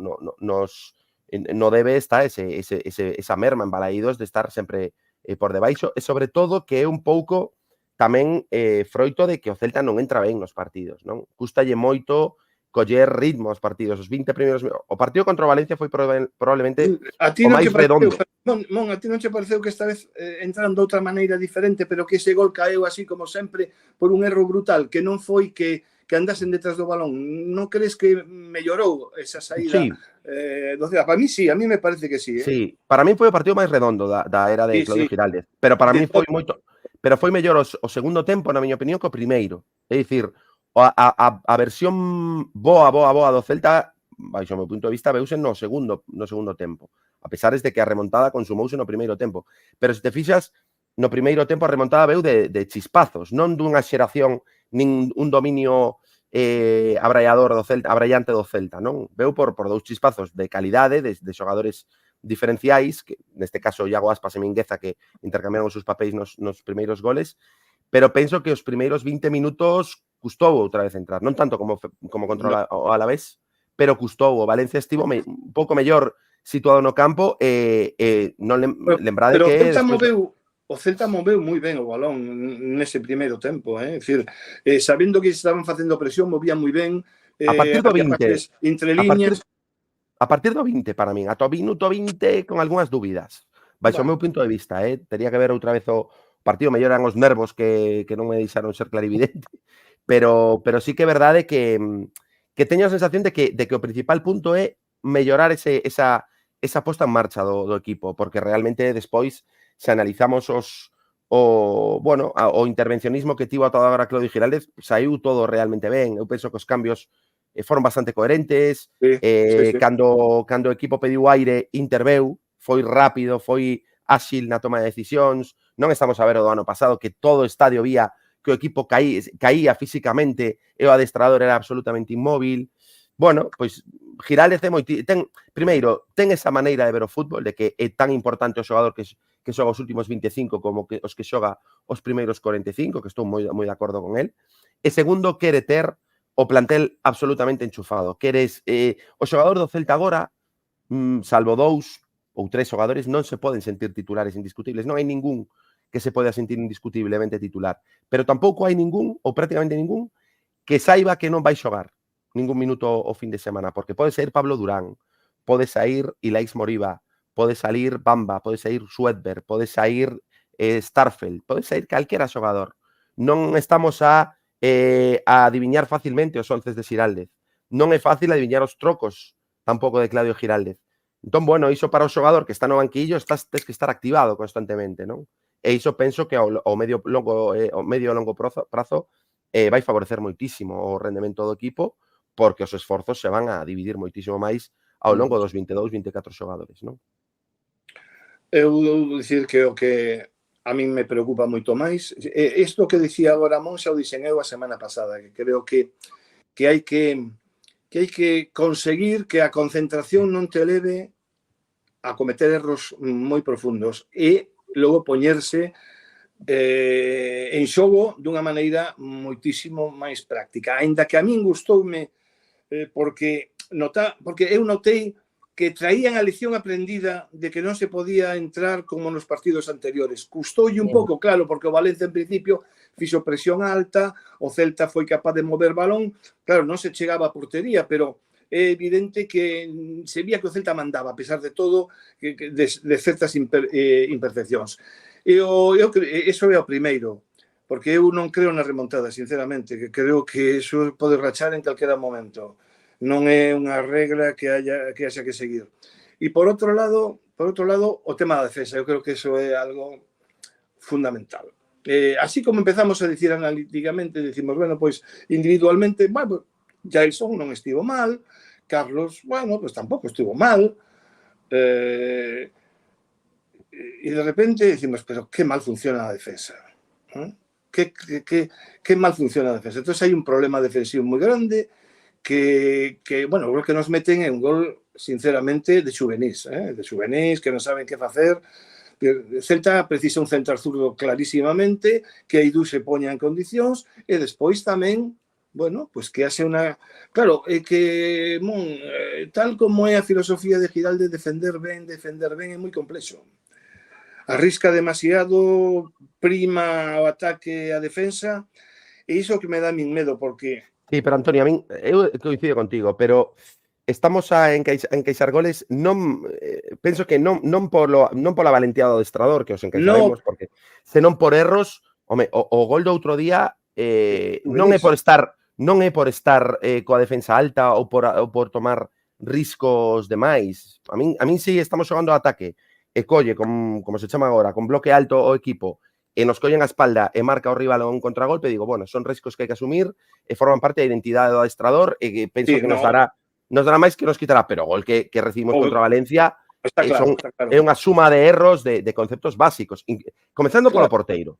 debe estar esa merma en Balaídos de estar sempre por debaixo e sobre todo que é un pouco tamén froito de que o Celta non entra ben nos partidos, non? Custalle moito coller ritmo aos partidos, os 20 primeiros... O partido contra o Valencia foi probablemente o máis redondo. Mon, a ti non che pareceu que esta vez entraron de outra maneira diferente, pero que ese gol caeu así como sempre por un erro brutal, que non foi que andasen detrás do balón? Non crees que mellorou esa saída? Sí. Para mí sí, a mí me parece que sí. Sí, para mí foi o partido máis redondo da era de Claudio Giraldez, pero para mí foi moito... Pero foi mellor o segundo tempo, na miña opinión, que o primeiro. É dicir, a versión boa do Celta, baixo o meu punto de vista, veuse no segundo tempo. A pesar de que a remontada consumouse no primeiro tempo. Pero se te fixas, no primeiro tempo a remontada veu de chispazos, non dunha xeración nin un dominio abraiador do Celta, abraiante do Celta, non? Veu por 2 chispazos de calidade, de xogadores diferenciais, que neste caso Iago Aspas e Mingueza, que intercambiaron os seus papéis nos primeiros goles, pero penso que os primeiros 20 minutos custou outra vez entrar, non tanto como contra o Alavés, pero custou. O Valencia estivo un pouco mellor situado no campo non lembrade que... O Celta moveu moi ben o balón nese primeiro tempo, é dicir, sabendo que estaban facendo presión, movían moi ben. A partir do 20, entre líneas... A partir do 20, para min, ata o minuto 20 con algunhas dúbidas. Baixo o meu punto de vista, tería que ver outra vez o partido, mellor eran os nervos que non me deixaron ser clarividente, pero sí que é verdade que teño a sensación de que o principal punto é mellorar esa posta en marcha do equipo, porque realmente despois, se analizamos o intervencionismo que tivo ata agora Claudio Giraldez, saiu todo realmente ben. Eu penso que os cambios foron bastante coherentes, cando o equipo pediu aire, interveu, foi rápido, foi áxil na toma de decisións. Non estamos a ver o do ano pasado, que todo o estadio vía que o equipo caía físicamente e o adestrador era absolutamente inmóvil. Bueno, pois Giraldez primeiro, ten esa maneira de ver o fútbol, de que é tan importante o xogador que xoga os últimos 25 como que os que xoga os primeiros 45, que estou moi de acordo con el. E segundo, quere ter o plantel absolutamente enchufado. O xogador do Celta agora, salvo 2 ou 3 xogadores, non se poden sentir titulares indiscutibles. Non hai ningún que se poda sentir indiscutiblemente titular. Pero tampouco hai ningún, ou prácticamente ningún, que saiba que non vai xogar ningún minuto o fin de semana, porque pode sair Pablo Durán, pode sair Ilaix Moriba, pode sair Bamba, pode sair Schwedberg, pode sair Starfelt, pode sair calquera xogador. Non estamos a adiviñar facilmente os 11 de Giraldez. Non é fácil adiviñar os trocos tampouco de Claudio Giraldez. Entón, bueno, iso para o xogador que está no banquillo, tes que estar activado constantemente, non? E iso penso que ao medio longo prazo vai favorecer moitísimo o rendemento do equipo, porque os esforzos se van a dividir moitísimo máis ao longo dos 22, 24 xogadores, non? Eu vou dicir que o que a min me preocupa moito máis, isto que dicía agora Mon xa o dixen eu a semana pasada, que creo que hai que conseguir que a concentración non te leve a cometer erros moi profundos e logo poñerse en xogo dunha maneira moitísimo máis práctica. Aínda que a min gustoume porque eu notei que traían a lección aprendida de que non se podía entrar como nos partidos anteriores. Custoulle un pouco, claro, porque o Valencia en principio fixo presión alta, o Celta foi capaz de mover balón, claro, non se chegaba a portería, pero é evidente que se vía que o Celta mandaba, a pesar de todo, de certas imperfeccións. Eso é o primeiro, porque eu non creo na remontada, sinceramente, que creo que eso pode rachar en calquera momento. Non é unha regla que haxa que seguir. E por outro lado, o tema da defensa, eu creo que eso é algo fundamental. Así como empezamos a dicir analíticamente, decimos, bueno, pois individualmente, bueno, Jailson non estivo mal, Carlos, bueno, pues tampouco estivo mal, e de repente decimos, pero que mal funciona a defensa. Que mal funciona a defensa. Entón, hai un problema defensivo moi grande que bueno, o gol que nos meten é un gol, sinceramente, de xuvenís, que non saben que facer. Celta precisa un central zurdo clarísimamente, que Eidú se poña en condicións, e despois tamén, bueno, pues que hace unha... Claro, é que, tal como é a filosofía de Giralde, defender ben é moi complexo. Arrisca demasiado, prima o ataque a defensa, e iso que me dá min medo, porque... Sí, pero Antonio, a min, eu coincido contigo, pero estamos a encaixar goles, non penso que non pola valentía do adestrador, que os encaixaremos, porque senón por erros, home, o gol do outro día non é por estar coa defensa alta ou por tomar riscos demais. A min si estamos xogando ao ataque e colle, como se chama agora, con bloque alto o equipo, e nos collen a espalda e marca o rival un contragolpe, digo, bueno, son riscos que hai que asumir e forman parte da identidade do adestrador e que penso que nos dará máis que nos quitará, pero o gol que recibimos contra Valencia é unha suma de erros de conceptos básicos, comezando polo porteiro,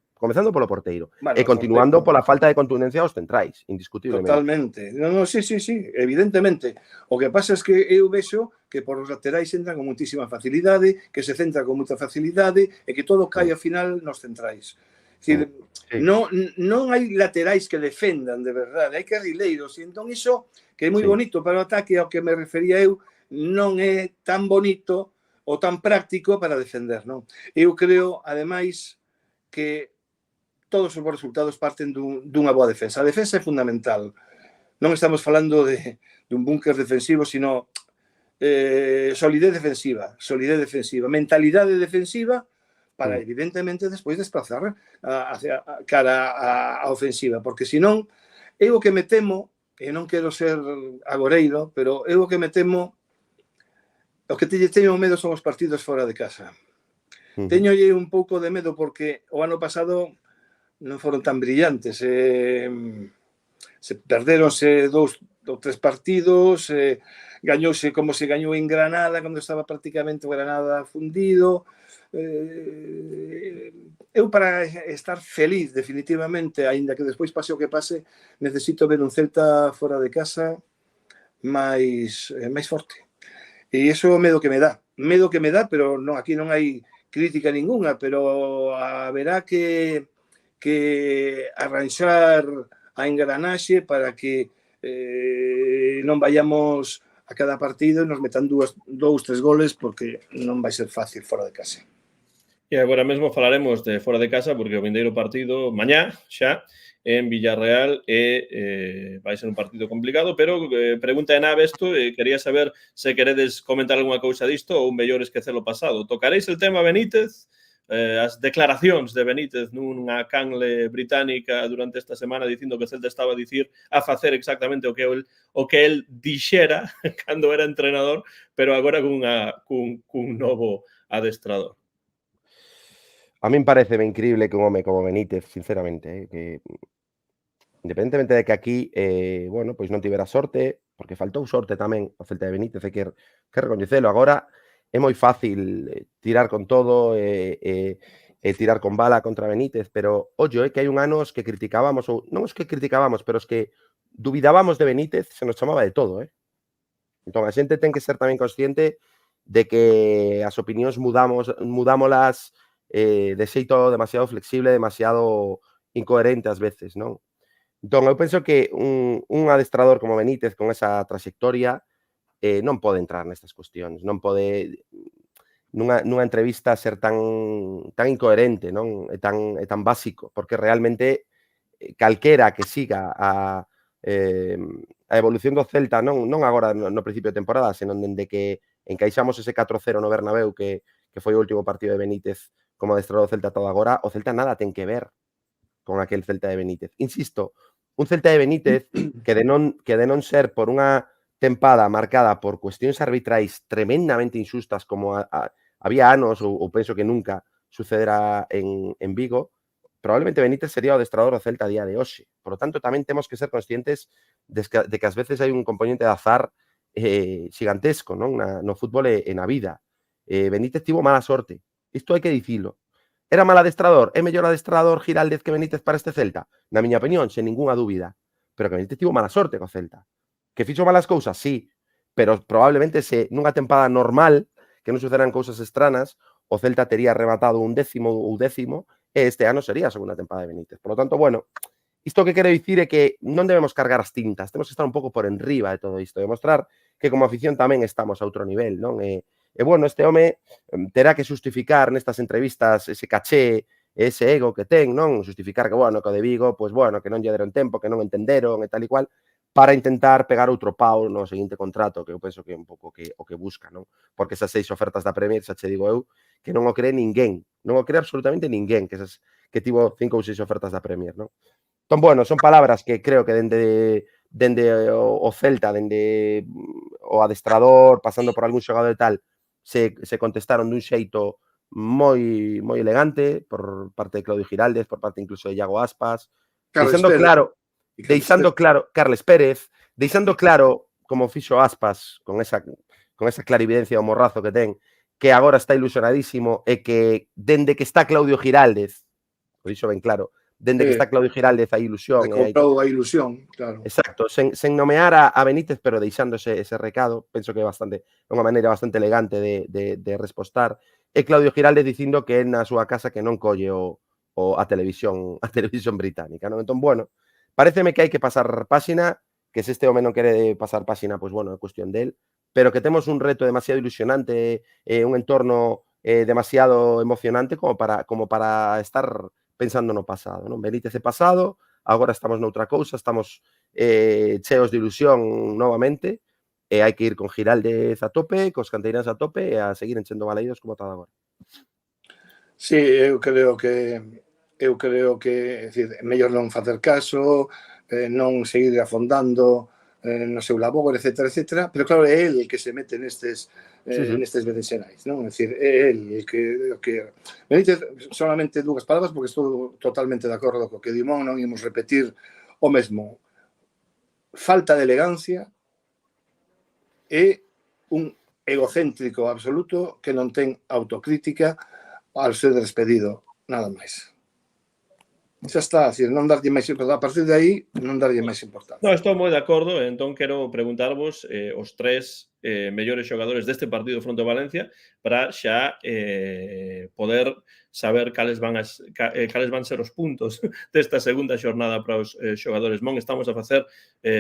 e continuando pola falta de contundencia aos centrais, indiscutiblemente. Totalmente. No, sí, evidentemente. O que pasa é que eu vexo que por os laterais entran con muitísima facilidade, que se centra con moita facilidade e que todo cae ao final nos centrais. Non hai laterais que defendan de verdade, hai carrileiros, e entón iso, que é moi bonito para o ataque, ao que me refería eu, non é tan bonito ou tan práctico para defender, non? Eu creo, ademais, que todos os bons resultados parten dunha boa defensa. A defensa é fundamental. Non estamos falando dun búnker defensivo, sino solidez defensiva, mentalidade defensiva para, evidentemente, despois desplazar cara a ofensiva, porque senón, eu o que me temo, e non quero ser agoreiro, pero eu o que me temo, o que teño medo son os partidos fora de casa. Teñolle un pouco de medo porque o ano pasado non foron tan brillantes. Se perderonse 2 ou 3 partidos, gañouse como se gañou en Granada, cando estaba prácticamente Granada fundido. Eu, para estar feliz, definitivamente, aínda que despois pase o que pase, necesito ver un Celta fora de casa máis forte. E iso é o medo que me dá, pero non, aquí non hai crítica ninguna, pero haberá que arranxar a engranaxe para que non vayamos a cada partido e nos metan 2, 3 goles, porque non vai ser fácil fora de casa. E agora mesmo falaremos de fora de casa, porque o vindeiro partido mañá xa en Villarreal vai ser un partido complicado, pero pregunta de nave isto, quería saber se queredes comentar algunha cousa disto ou mellor esquecer o pasado. Tocaréis el tema Benítez, as declaracións de Benítez nunha canle británica durante esta semana dicindo que o Celta estaba a facer exactamente o que el dixera cando era entrenador, pero agora cun novo adestrador. A min pareceme increíble que un home como Benítez, sinceramente, que independentemente de que aquí, bueno, pois non tivera sorte, porque faltou sorte tamén o Celta de Benítez, hai que recoñecelo. Agora é moi fácil tirar con todo e tirar con bala contra Benítez, pero, ollo, que hai un anos que criticábamos, ou non os que criticábamos, pero os que dubidábamos de Benítez, se nos chamaba de todo, Entón, a xente ten que ser tamén consciente de que as opinións mudámolas de xeito demasiado flexible, demasiado incoherente ás veces, non? Entón, eu penso que un adestrador como Benítez, con esa trayectoria, non pode entrar nestas cuestións, non pode nunha entrevista ser tan incoherente, non? E tan básico, porque realmente calquera que siga a evolución do Celta, non agora no principio de temporada, senón dende que encaixamos ese 4-0 no Bernabéu, que foi o último partido de Benítez como adestrador do Celta todo agora, o Celta nada ten que ver con aquel Celta de Benítez. Insisto, un Celta de Benítez que de non ser por unha tempada marcada por cuestións arbitrais tremendamente injustas como había anos ou penso que nunca sucederá en Vigo, probablemente Benítez sería o adestrador do Celta a día de hoxe. Por lo tanto, tamén temos que ser conscientes de que ás veces hai un componente de azar xigantesco, non? No fútbol e na vida. Benítez tivo mala sorte. Isto hai que dicilo. Era mal adestrador? É mellor adestrador Giraldez que Benítez para este Celta? Na miña opinión, sen ningunha dúbida. Pero que Benítez tivo mala sorte co Celta. Que fixo malas cousas? Sí. Pero probablemente se nunha tempada normal, que non sucederan cousas estranas, o Celta tería rematado un 10º ou 10º e este ano sería a segunda tempada de Benítez. Por lo tanto, bueno, isto que quero dicir é que non debemos cargar as tintas, temos que estar un pouco por enriba de todo isto, demostrar que como afición tamén estamos a outro nivel, non? E bueno, este home terá que xustificar nestas entrevistas ese caché, ese ego que ten, non? Xustificar que, bueno, que o de Vigo, pois, bueno, que non lle deron tempo, que non entenderon e tal e cual, para intentar pegar outro pau no seguinte contrato, que eu penso que é un pouco o que busca, non? Porque esas 6 ofertas da Premier, xa che digo eu, que non o cree ninguén, non o cree absolutamente ninguén, que tivo 5 ou 6 ofertas da Premier, non? Entón, bueno, son palabras que creo que dende o Celta, dende o adestrador, pasando por algún xogador e tal, se contestaron dun xeito moi elegante por parte de Claudio Giraldez, por parte incluso de Iago Aspas, deixando claro Carles Pérez, deixando claro, como fixo Aspas, con esa clarividencia o morrazo que ten, que agora está ilusionadísimo e que dende que está Claudio Giraldez, o dixo ben claro, dende que está Claudio Giraldez hai ilusión. Comprou a ilusión, claro. Exacto, sen nomear a Benítez, pero deixando ese recado, penso que é unha maneira bastante elegante de respostar. E Claudio Giraldez dicindo que é na súa casa que non colle a televisión británica, non? Entón, bueno, pareceme que hai que pasar páxina, que se este home non quere pasar páxina, pois, bueno, é cuestión del, pero que temos un reto demasiado ilusionante, un entorno demasiado emocionante como para estar pensando no pasado, non? Benítez é pasado, agora estamos noutra cousa, estamos cheos de ilusión novamente, e hai que ir con Giraldez a tope, cos canteiráns a tope e a seguir enchendo baleiros como está agora. Sí, eu creo que é dicir, mellor non facer caso, non seguir afondando no seu labor, etcétera, etcétera, pero claro, é el que se mete nestes berenxenais, non? É dicir, é el que Benítez, solamente dúas palabras, porque estou totalmente de acordo co que Dimón, non imos repetir o mesmo. Falta de elegancia e un egocéntrico absoluto que non ten autocrítica al ser despedido, nada máis. Xa está, así, non darlle máis importancia. A partir de aí, non darlle máis importancia. No, estou moi de acordo, entón quero preguntarvos os tres mellores xogadores deste partido fronte ao Valencia para xa poder saber cales van ser os puntos desta segunda xornada para os xogadores. Mon, estamos a facer,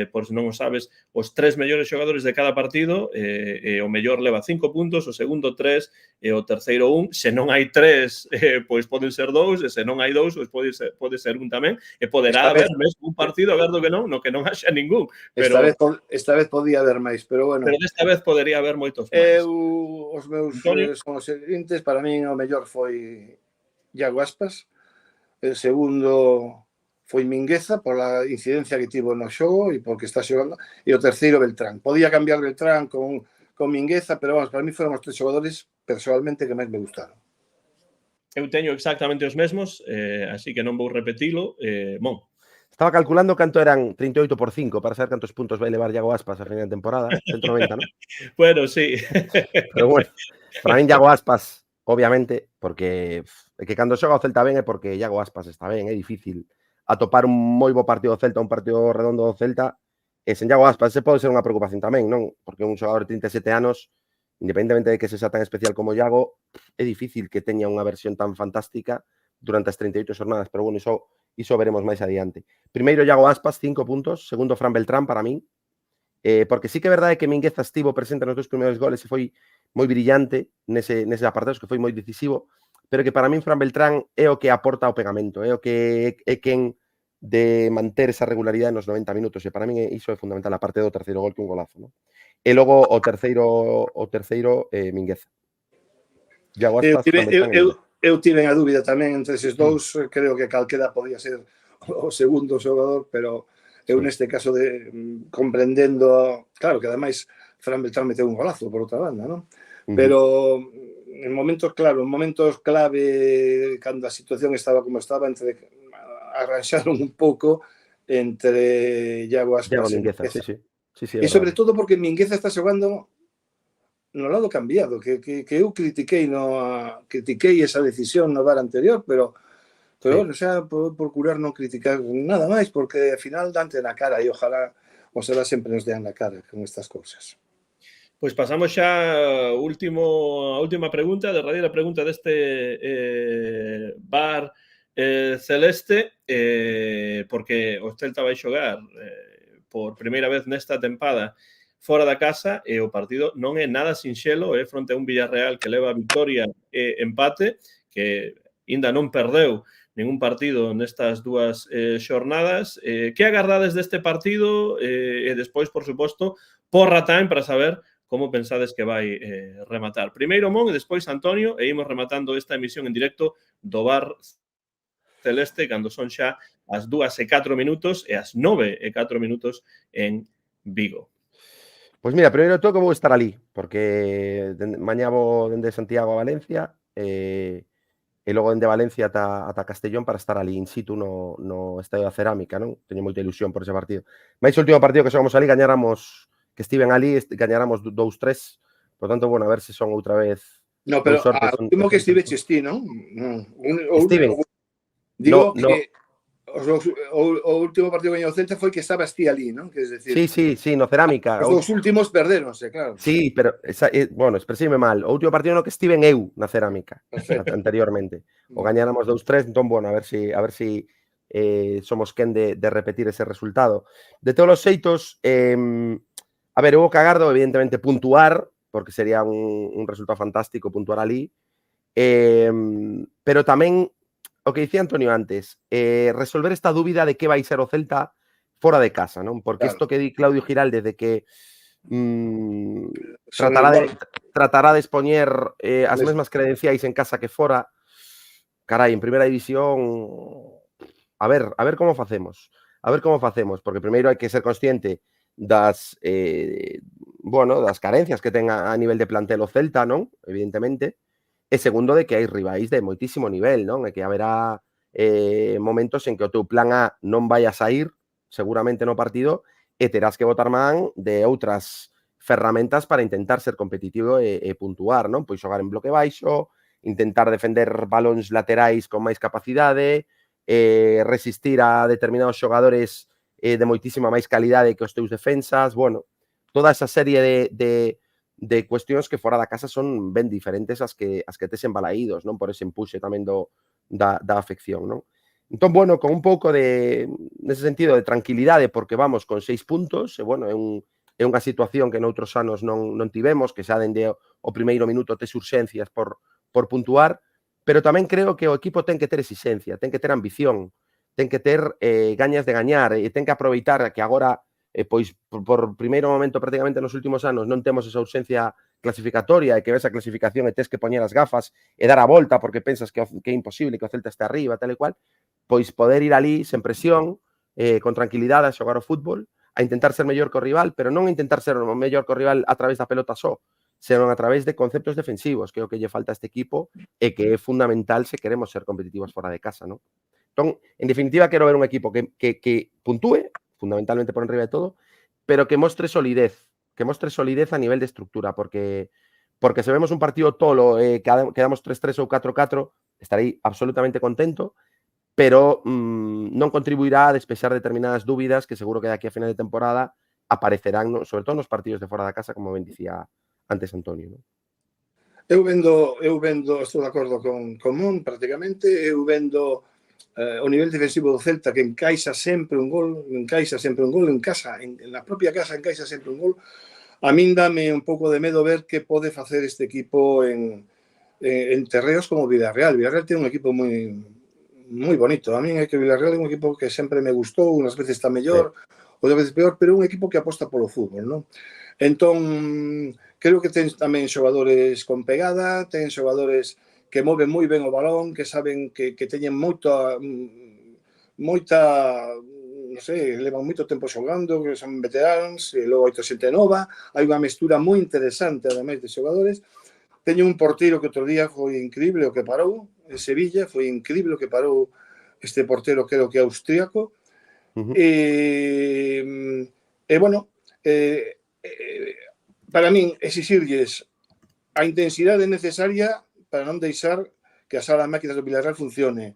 por se non o sabes, os tres mellores xogadores de cada partido, o mellor leva 5 puntos, o segundo 3 e o terceiro 1. Se non hai 3, pois poden ser 2, e se non hai 2, pois pode ser un tamén, e poderá haber mesmo un partido, a ver do que non que haxa ningún. Esta vez podía haber máis, pero bueno. Pero desta vez podería haber moitos máis. Os meus son os seguintes, para min o mellor foi Iago Aspas, el segundo foi Mingueza pola incidencia que tivo no xogo e porque está xogando, e o terceiro Beltrán. Podía cambiar Beltrán con Mingueza, pero vamos, para mí foron os tres xogadores personalmente que máis me gustaron. Eu teño exactamente os mesmos, así que non vou repetilo. Mon. Estaba calculando canto eran 38 por 5 para saber cantos puntos vai levar Iago Aspas a final de temporada. 190, ¿no? Bueno, sí. Pero bueno, para min Iago Aspas, obviamente, porque é que cando xoga o Celta ben é porque Iago Aspas está ben, é difícil atopar un moi bo partido do Celta, un partido redondo do Celta, e sen Iago Aspas, ese pode ser unha preocupación tamén, non? Porque un xogador de 37 anos independentemente de que sexa tan especial como Iago, é difícil que teña unha versión tan fantástica durante as 38 jornadas, pero bueno, iso veremos máis adiante. Primeiro, Iago Aspas, 5 puntos. Segundo, Fran Beltrán, para min. Porque sí que é verdade que Mingueza estivo presente nos 2 primeiros goles e foi moi brillante nese apartados, que foi moi decisivo, pero que para min Fran Beltrán é o que aporta ao pegamento, é o que é quen de manter esa regularidade nos 90 minutos, e para min iso é fundamental, a parte do terceiro gol, que un golazo, non? E logo o terceiro Mingueza. Iago Aspas, Fran Beltrán e Mingueza. Eu tive a dúbida tamén entre eses dous, creo que calquera podía ser o segundo xogador, pero eu neste caso comprendendo, claro, que ademais Fran Beltrán meteu un golazo por outra banda, non? Pero en momentos, claro, en momentos clave, cando a situación estaba como estaba, arranxaron un pouco entre Iago Aspas e Mingueza. Sí, e sobre todo porque Mingueza está xogando no lado cambiado, que eu critiquei esa decisión no VAR anterior, pero bueno, xa procurar non criticar nada máis, porque ao final dante na cara e ojalá sempre nos dean na cara con estas cousas. Pois pasamos xa a última pregunta, a derradeira pregunta deste VAR celeste, porque o Celta vai xogar por primeira vez nesta tempada fora da casa e o partido non é nada sinxelo, é fronte a un Villarreal que leva victoria e empate, que ainda non perdeu ningún partido nestas dúas xornadas. Que agardades deste partido? E despois, por suposto, porra time para saber como pensades que vai rematar. Primeiro Mon e despois Antonio, e imos rematando esta emisión en directo do VAR celeste cando son xa as 2:04 e as 9:04 en Vigo. Pois mira, primeiro todo que vou estar ali, porque mañá vou dende Santiago a Valencia, e logo dende Valencia ata Castellón para estar ali in situ no Estadio da Cerámica, non? Teño moita ilusión por ese partido. Mais o último partido que xogamos ali, gañáramos, que estiven ali, gañáramos 2-3, por tanto, bueno, a ver se son outra vez... No, pero o último que estiveches ti, non? Estiven. Digo que o último partido que gañou o Celta foi que estabas ti ali, non? Que es decir, sí, no Cerámica. Os dous últimos perdéronse, claro. Sí, pero, bueno, expresime mal. O último partido no que estiven eu na Cerámica, anteriormente. O gañáramos 2-3, entón, bueno, a ver si somos quen de repetir ese resultado. De todos os xeitos, a ver, houbo que agardo, evidentemente, puntuar, porque sería un resultado fantástico puntuar ali, pero tamén, o que dicía Antonio antes, resolver esta dúbida de que vai ser o Celta fora de casa, non? Porque isto que di Claudio Giralde de que tratará de expoñer as mesmas credenciais en casa que fora, carai, en primeira división, a ver como facemos. Porque primeiro hai que ser consciente das carencias que ten a nivel de plantel o Celta, non? Evidentemente. E segundo, de que hai rivais de moitísimo nivel, non? E que haberá momentos en que o teu plan A non vai a sair, seguramente no partido, e terás que botar man de outras ferramentas para intentar ser competitivo e puntuar, non? Pois xogar en bloque baixo, intentar defender balóns laterais con máis capacidade, resistir a determinados xogadores de moitísima máis calidade que os teus defensas, bueno, toda esa serie de cuestións que fora da casa son ben diferentes as que tes embalaídos, non? Por ese empuxe tamén da afección, non? Entón, bueno, con un pouco nese sentido de tranquilidade, porque vamos con 6 puntos, e, bueno, é unha situación que noutros anos non tivemos, que xa dende o primeiro minuto tes urxencias por puntuar, pero tamén creo que o equipo ten que ter exigencia, ten que ter ambición, ten que ter gañas de gañar, e ten que aproveitar que agora, pois, por primeiro momento prácticamente nos últimos anos non temos esa ausencia clasificatoria e que ves a clasificación e tes que poñer as gafas e dar a volta porque pensas que é imposible que o Celta este arriba, tal e cual, pois poder ir ali sen presión, con tranquilidade a xogar o fútbol, a intentar ser mellor que o rival, pero non intentar ser o mellor que o rival a través da pelota só, senón a través de conceptos defensivos, que é o que lle falta a este equipo e que é fundamental se queremos ser competitivos fora de casa, non? Entón, en definitiva, quero ver un equipo que puntúe, fundamentalmente por enriba de todo, pero que mostre solidez a nivel de estructura, porque se vemos un partido tolo, quedamos 3-3 ou 4-4, estarei absolutamente contento, pero non contribuirá a despexar determinadas dúbidas que seguro que daqui a final de temporada aparecerán, sobre todo nos partidos de fora da casa, como ben dicía antes Antonio, ¿no? Eu vendo, estou de acordo con Mon prácticamente, eu vendo o nivel defensivo do Celta, que encaixa sempre un gol en casa, na propia casa encaixa sempre un gol. A min dame un pouco de medo ver que pode facer este equipo en terreos como Villarreal. Villarreal ten un equipo moi bonito. A min é que Villarreal é un equipo que sempre me gustou, unhas veces está mellor, outras veces peor, pero é un equipo que aposta polo fútbol, non? Entón, creo que ten tamén xogadores con pegada, ten xogadores que moven moi ben o balón, que saben que teñen moita, non sei, levan moito tempo xogando, que son veteranos, e logo hai xente nova, hai unha mestura moi interesante, ademais de xogadores. Teño un porteiro que outro día foi increíble o que parou, en Sevilla, foi increíble o que parou este portero, creo que austríaco. Bueno, para min, exixirlles a intensidade necesaria para non deixar que a sala de máquinas do Villarreal funcione.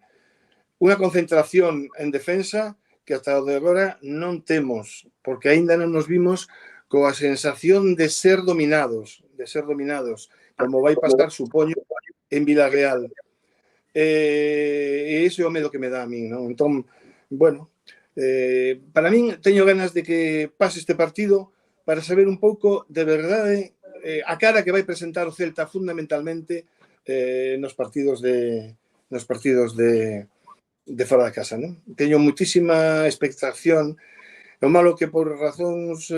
Unha concentración en defensa que ata de agora non temos, porque aínda non nos vimos coa sensación de ser dominados, como vai pasar, supoño, en Villarreal. E ese é o medo que me dá a min, non? Entón, bueno, para min teño ganas de que pase este partido para saber un pouco de verdade a cara que vai presentar o Celta fundamentalmente nos partidos de fora da casa, non? Teño muitísima expectación. O malo que por razóns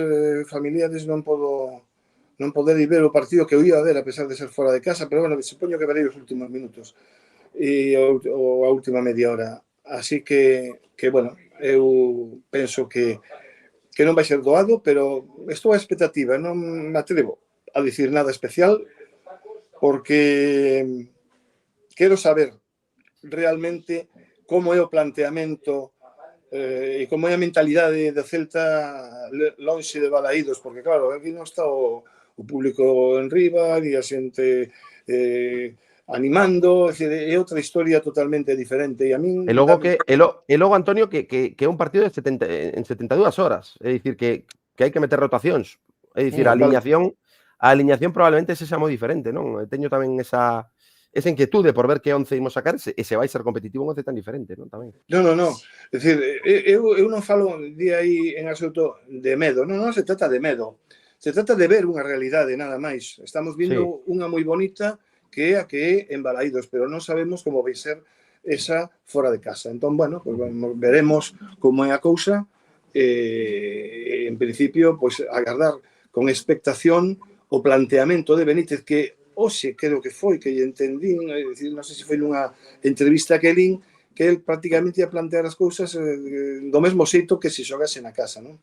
familiares non poder ir ver o partido que eu ia ver a pesar de ser fora de casa, pero bueno, supoño que verei os últimos minutos e a última media hora. Así que bueno, eu penso que non vai ser doado, pero estou a expectativa, non me atrevo a dicir nada especial, porque quero saber realmente como é o planteamento e como é a mentalidade do Celta lonxe de Balaídos, porque claro, aquí non está o público en riba e a xente animando, é outra historia totalmente diferente. E a min... E logo, Antonio, que é un partido en 72 horas. É dicir, que hai que meter rotacións. É dicir, a aliñación probablemente sexa moi diferente, non? Teño tamén esa inquietude por ver que 11 imos sacar e se vai ser competitivo un 11 tan diferente, non? Tamén. Non. É dicir, eu non falo de aí en absoluto de medo. Non se trata de medo. Se trata de ver unha realidade, nada máis. Estamos vindo unha moi bonita que é a que é en Balaídos, pero non sabemos como vai ser esa fora de casa. Entón, bueno, pues veremos como é a cousa. En principio, pues agardar con expectación o planteamento de Benítez, que hoxe creo que foi, que entendín, non sei se foi nunha entrevista que lín, que él prácticamente ia plantear as cousas do mesmo xeito que se xogase na casa, non?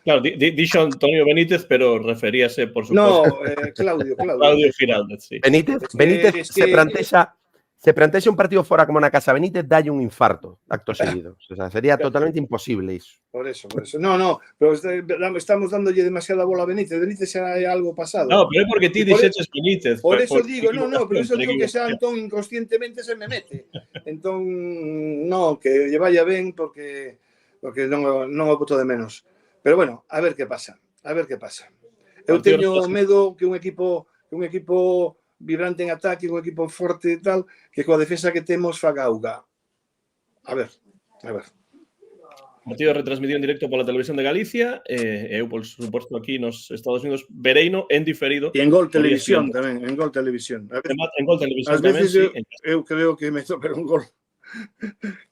Claro, dixo Antonio Benítez, pero referíase, por suposto... No, Claudio Giraldez, sí. Benítez se plantexa un partido fora como na casa Benítez, dalle un infarto acto seguido. O sea, sería totalmente imposible iso. Por eso. No, pero estamos dándolle demasiada bola a Benítez. Benítez xa é algo pasado. No, pero é porque ti dixeches Benítez. Por eso digo, por eso digo que xa Antón inconscientemente se me mete. Entón, no, que lle vaya ben porque non o boto de menos. Pero bueno, a ver que pasa. Eu teño medo que un equipo vibrante en ataque, un equipo forte e tal, que coa defensa que temos faga auga. A ver. Partido retransmitido en directo pola Televisión de Galicia, eu, por suposto, aquí nos Estados Unidos, vereino en diferido. E en Gol Televisión tamén, en Gol Televisión. En Gol Televisión tamén, sí. Eu creo que me toca un gol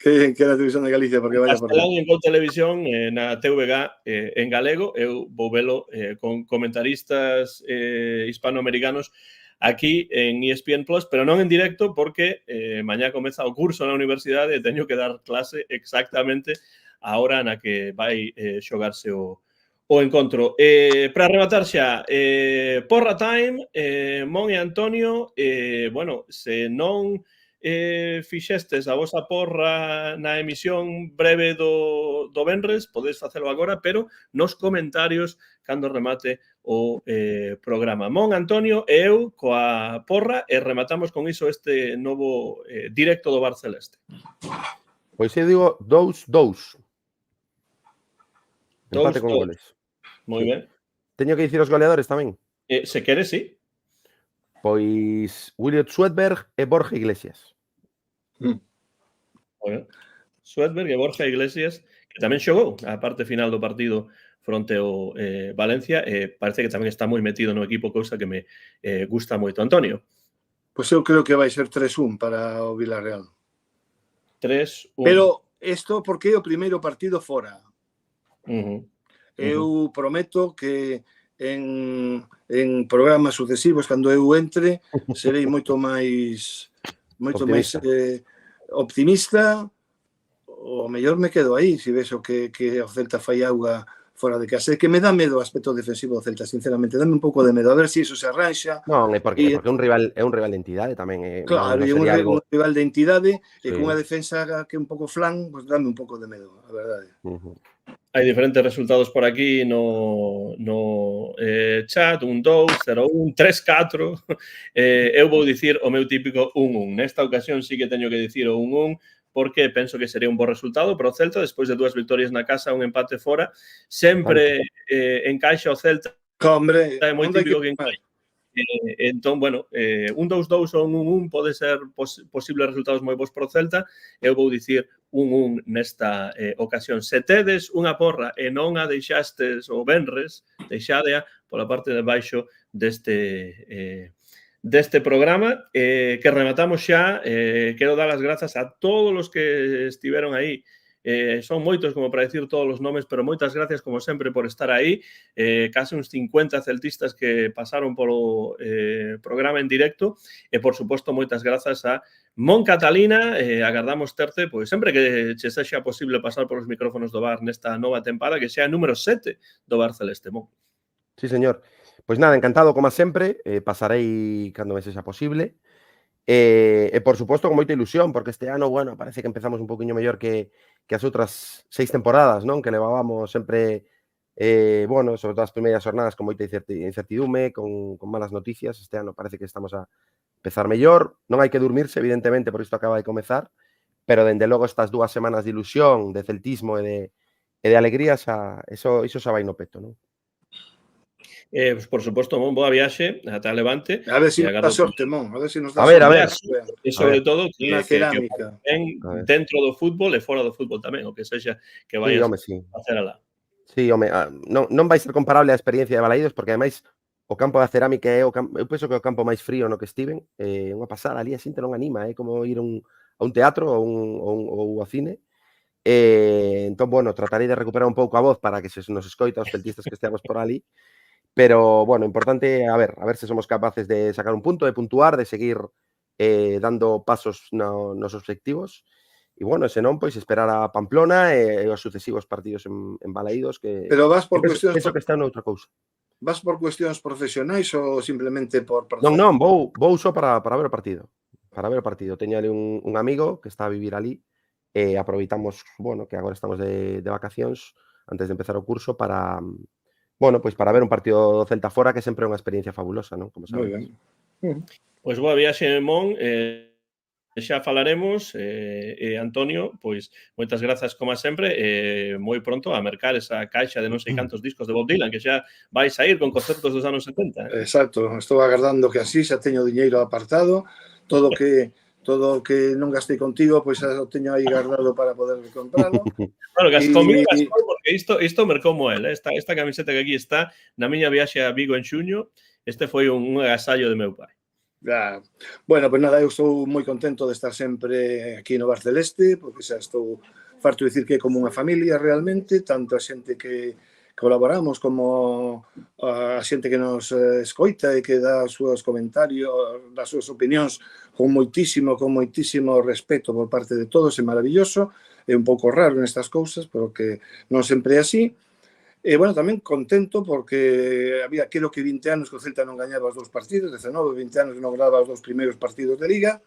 que na Televisión de Galicia, porque vaya por Castelán en Gol Televisión, na TVG en galego, eu vou velo con comentaristas hispanoamericanos aquí en ESPN Plus, pero non en directo porque mañá comeza o curso na universidade e teño que dar clase exactamente a hora na que vai xogarse o encontro. Para rematar xa, porra time, Mon e Antonio, bueno, se non fixestes a vosa porra na emisión breve do venres, podedes facelo agora, pero nos comentarios cando remate o programa. Mon, Antonio e eu coa porra e rematamos con iso este novo directo do Bar Celeste. Pois eu digo 2-2. Empate con goles. Moi ben. Teño que dicir os goleadores tamén. Se quere, sí. Pois William Sweatberg e Borja Iglesias. Bueno, Sweatberg e Borja Iglesias, que tamén xogou a parte final do partido fronte ao Valencia, parece que tamén está moi metido no equipo, cousa que me gusta moito. Antonio. Pois eu creo que vai ser 3-1 para o Villarreal. 3-1. Pero isto porque é o primeiro partido fora. Eu prometo que en programas sucesivos, cando eu entre, serei moito máis optimista. O mellor me quedo aí, se vexo que o Celta fai auga fora de casa. É que me dá medo o aspecto defensivo do Celta, sinceramente. Dame un pouco de medo. A ver se iso se arranxa. Non, é porque é un rival de entidade tamén. Claro, e un rival de entidade e cunha defensa que é un pouco flan, pues dame un pouco de medo, a verdade. Hai diferentes resultados por aquí no chat, 1-2, 0-1, 3-4. Eu vou dicir o meu típico 1-1. Nesta ocasión sí que teño que dicir o 1-1, porque penso que sería un bo resultado para o Celta, despois de 2 victorias na casa, un empate fora. Sempre encaixa o Celta. Hombre, é moi típico que encaixa. Entón, bueno, un 2-2 ou un 1-1 pode ser posibles resultados moi bons para o Celta. Eu vou dicir 1-1 nesta ocasión. Se tedes unha porra e non a deixastes o venres, deixádea pola parte de baixo deste programa, que rematamos xa. Quero dar as grazas a todos os que estiveron aí. Son moitos como para decir todos os nomes, pero moitas gracias como sempre por estar aí. Case uns 50 celtistas que pasaron polo programa en directo e, por suposto, moitas grazas a Mon Catalina. Agardamos terte, pois sempre que che sexa posible pasar polos micrófonos do bar nesta nova tempada, que xa número 7 do Bar Celeste, Mon. Sí, señor. Pois nada, encantado como sempre, pasarei cando me sexa posible. E por suposto con moita ilusión, porque este ano, bueno, parece que empezamos un poquinho mellor que as outras 6 temporadas, non? Que levábamos sempre, bueno, sobre todo as primeiras jornadas con moita incertidume, con malas noticias. Este ano parece que estamos a empezar mellor. Non hai que dormirse, evidentemente, porque isto acaba de comezar, pero dende logo estas 2 semanas de ilusión, de celtismo e de alegría, iso xa vai no peto, non? Pues por suposto, Mon, boa viaxe ata Levante. A ver se nos dá sorte, Mon. A ver se nos dá sorte. A ver. E sobre todo que cerámica. Dentro do fútbol e fora do fútbol tamén, o que sexa que vayas a facer alá. Sí, home, non vai ser comparable a experiencia de Balaídos, porque ademais o campo da cerámica é eu penso que é o campo máis frío no que estiven. Unha pasada ali, a xente non anima, é como ir a un teatro ou ao cine. Entón, bueno, tratarei de recuperar un pouco a voz para que se nos escoita os celtistas que esteamos por ali. Pero, bueno, importante, a ver se somos capaces de sacar un punto, de puntuar, de seguir dando pasos nos obxectivos. E, bueno, se non, pois esperar a Pamplona e os sucesivos partidos en Balaídos, que pero vas por cuestións penso que está noutra cousa. Vas por cuestións profesionais ou simplemente por Non, vou só para ver o partido. Para ver o partido. Teño ali un amigo que está a vivir ali e aproveitamos, bueno, que agora estamos de vacacións antes de empezar o curso para... Bueno, pois para ver un partido do Celta fora, que sempre é unha experiencia fabulosa, non? Como sabes. Moi ben. Pois boa viaxe, Mon. Xa falaremos. Antonio, pois moitas grazas como sempre. Moi pronto a mercar esa caixa de non sei cantos discos de Bob Dylan, que xa vai sair con concertos dos anos 70. Exacto. Estou agardando que así, xa teño diñeiro apartado. Todo o que non gastei contigo, pois xa o teño aí guardado para poder compralo. Claro, conmigo gastou, porque isto mercou moel. Esta camiseta que aquí está, na miña viaxe a Vigo en xuño, este foi un agasallo de meu pai. Bueno, pois nada, eu estou moi contento de estar sempre aquí no Bar Celeste, porque xa estou farto de dicir que é como unha familia realmente, tanto a xente que colaboramos como a xente que nos escoita e que dá os seus comentarios, das súas opinións con moitísimo respeto por parte de todos, é maravilloso. É un pouco raro nestas cousas, pero que non sempre é así. E, bueno, tamén contento porque había, creo que 20 anos que o Celta non gañaba os 2 partidos, 19, 20 anos que non ganaba os 2 primeiros partidos de Liga.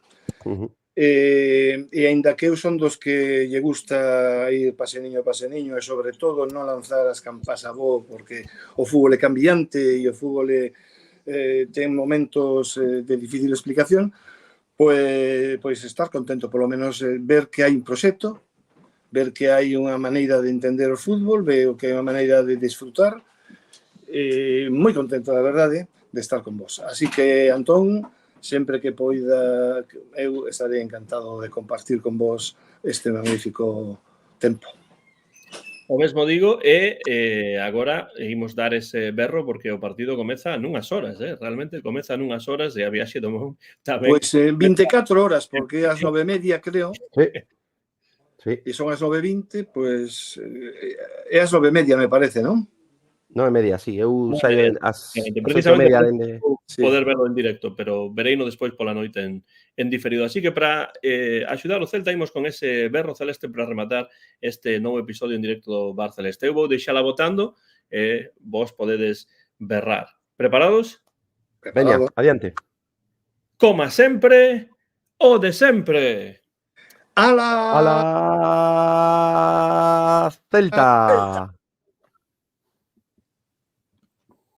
E aínda que eu son dos que lle gusta ir paseniño e sobre todo non lanzar as campas a bo, porque o fútbol é cambiante e o fútbol ten momentos de difícil explicación, pois estar contento, polo menos ver que hai un proxecto, ver que hai unha maneira de entender o fútbol, ver que hai unha maneira de disfrutar. Moi contento, a verdade. de estar con vos. Así que, Antón, sempre que poida, eu estaré encantado de compartir con vos este magnífico tempo. O mesmo digo, e agora imos dar ese berro porque o partido comeza nunhas horas, realmente comeza nunhas horas e a viaxe do Mon tamén. Pois 24 horas, porque é as 9:30, creo, Sí. Sí. e son as 9:20, pois é as 9:30, me parece, non? 9:30, sí. Eu saio as 8:30 Precisamente dende... poder verlo en directo, pero vereino despois pola noite en diferido. Así que para axudar o Celta imos con ese berro celeste para rematar este novo episodio en directo do Bar Celeste. Eu vou deixala votando e vos podedes berrar. Preparados? Veña, adiante. Coma sempre, o de sempre. ¡Ala! ¡Hala! ¡Celta!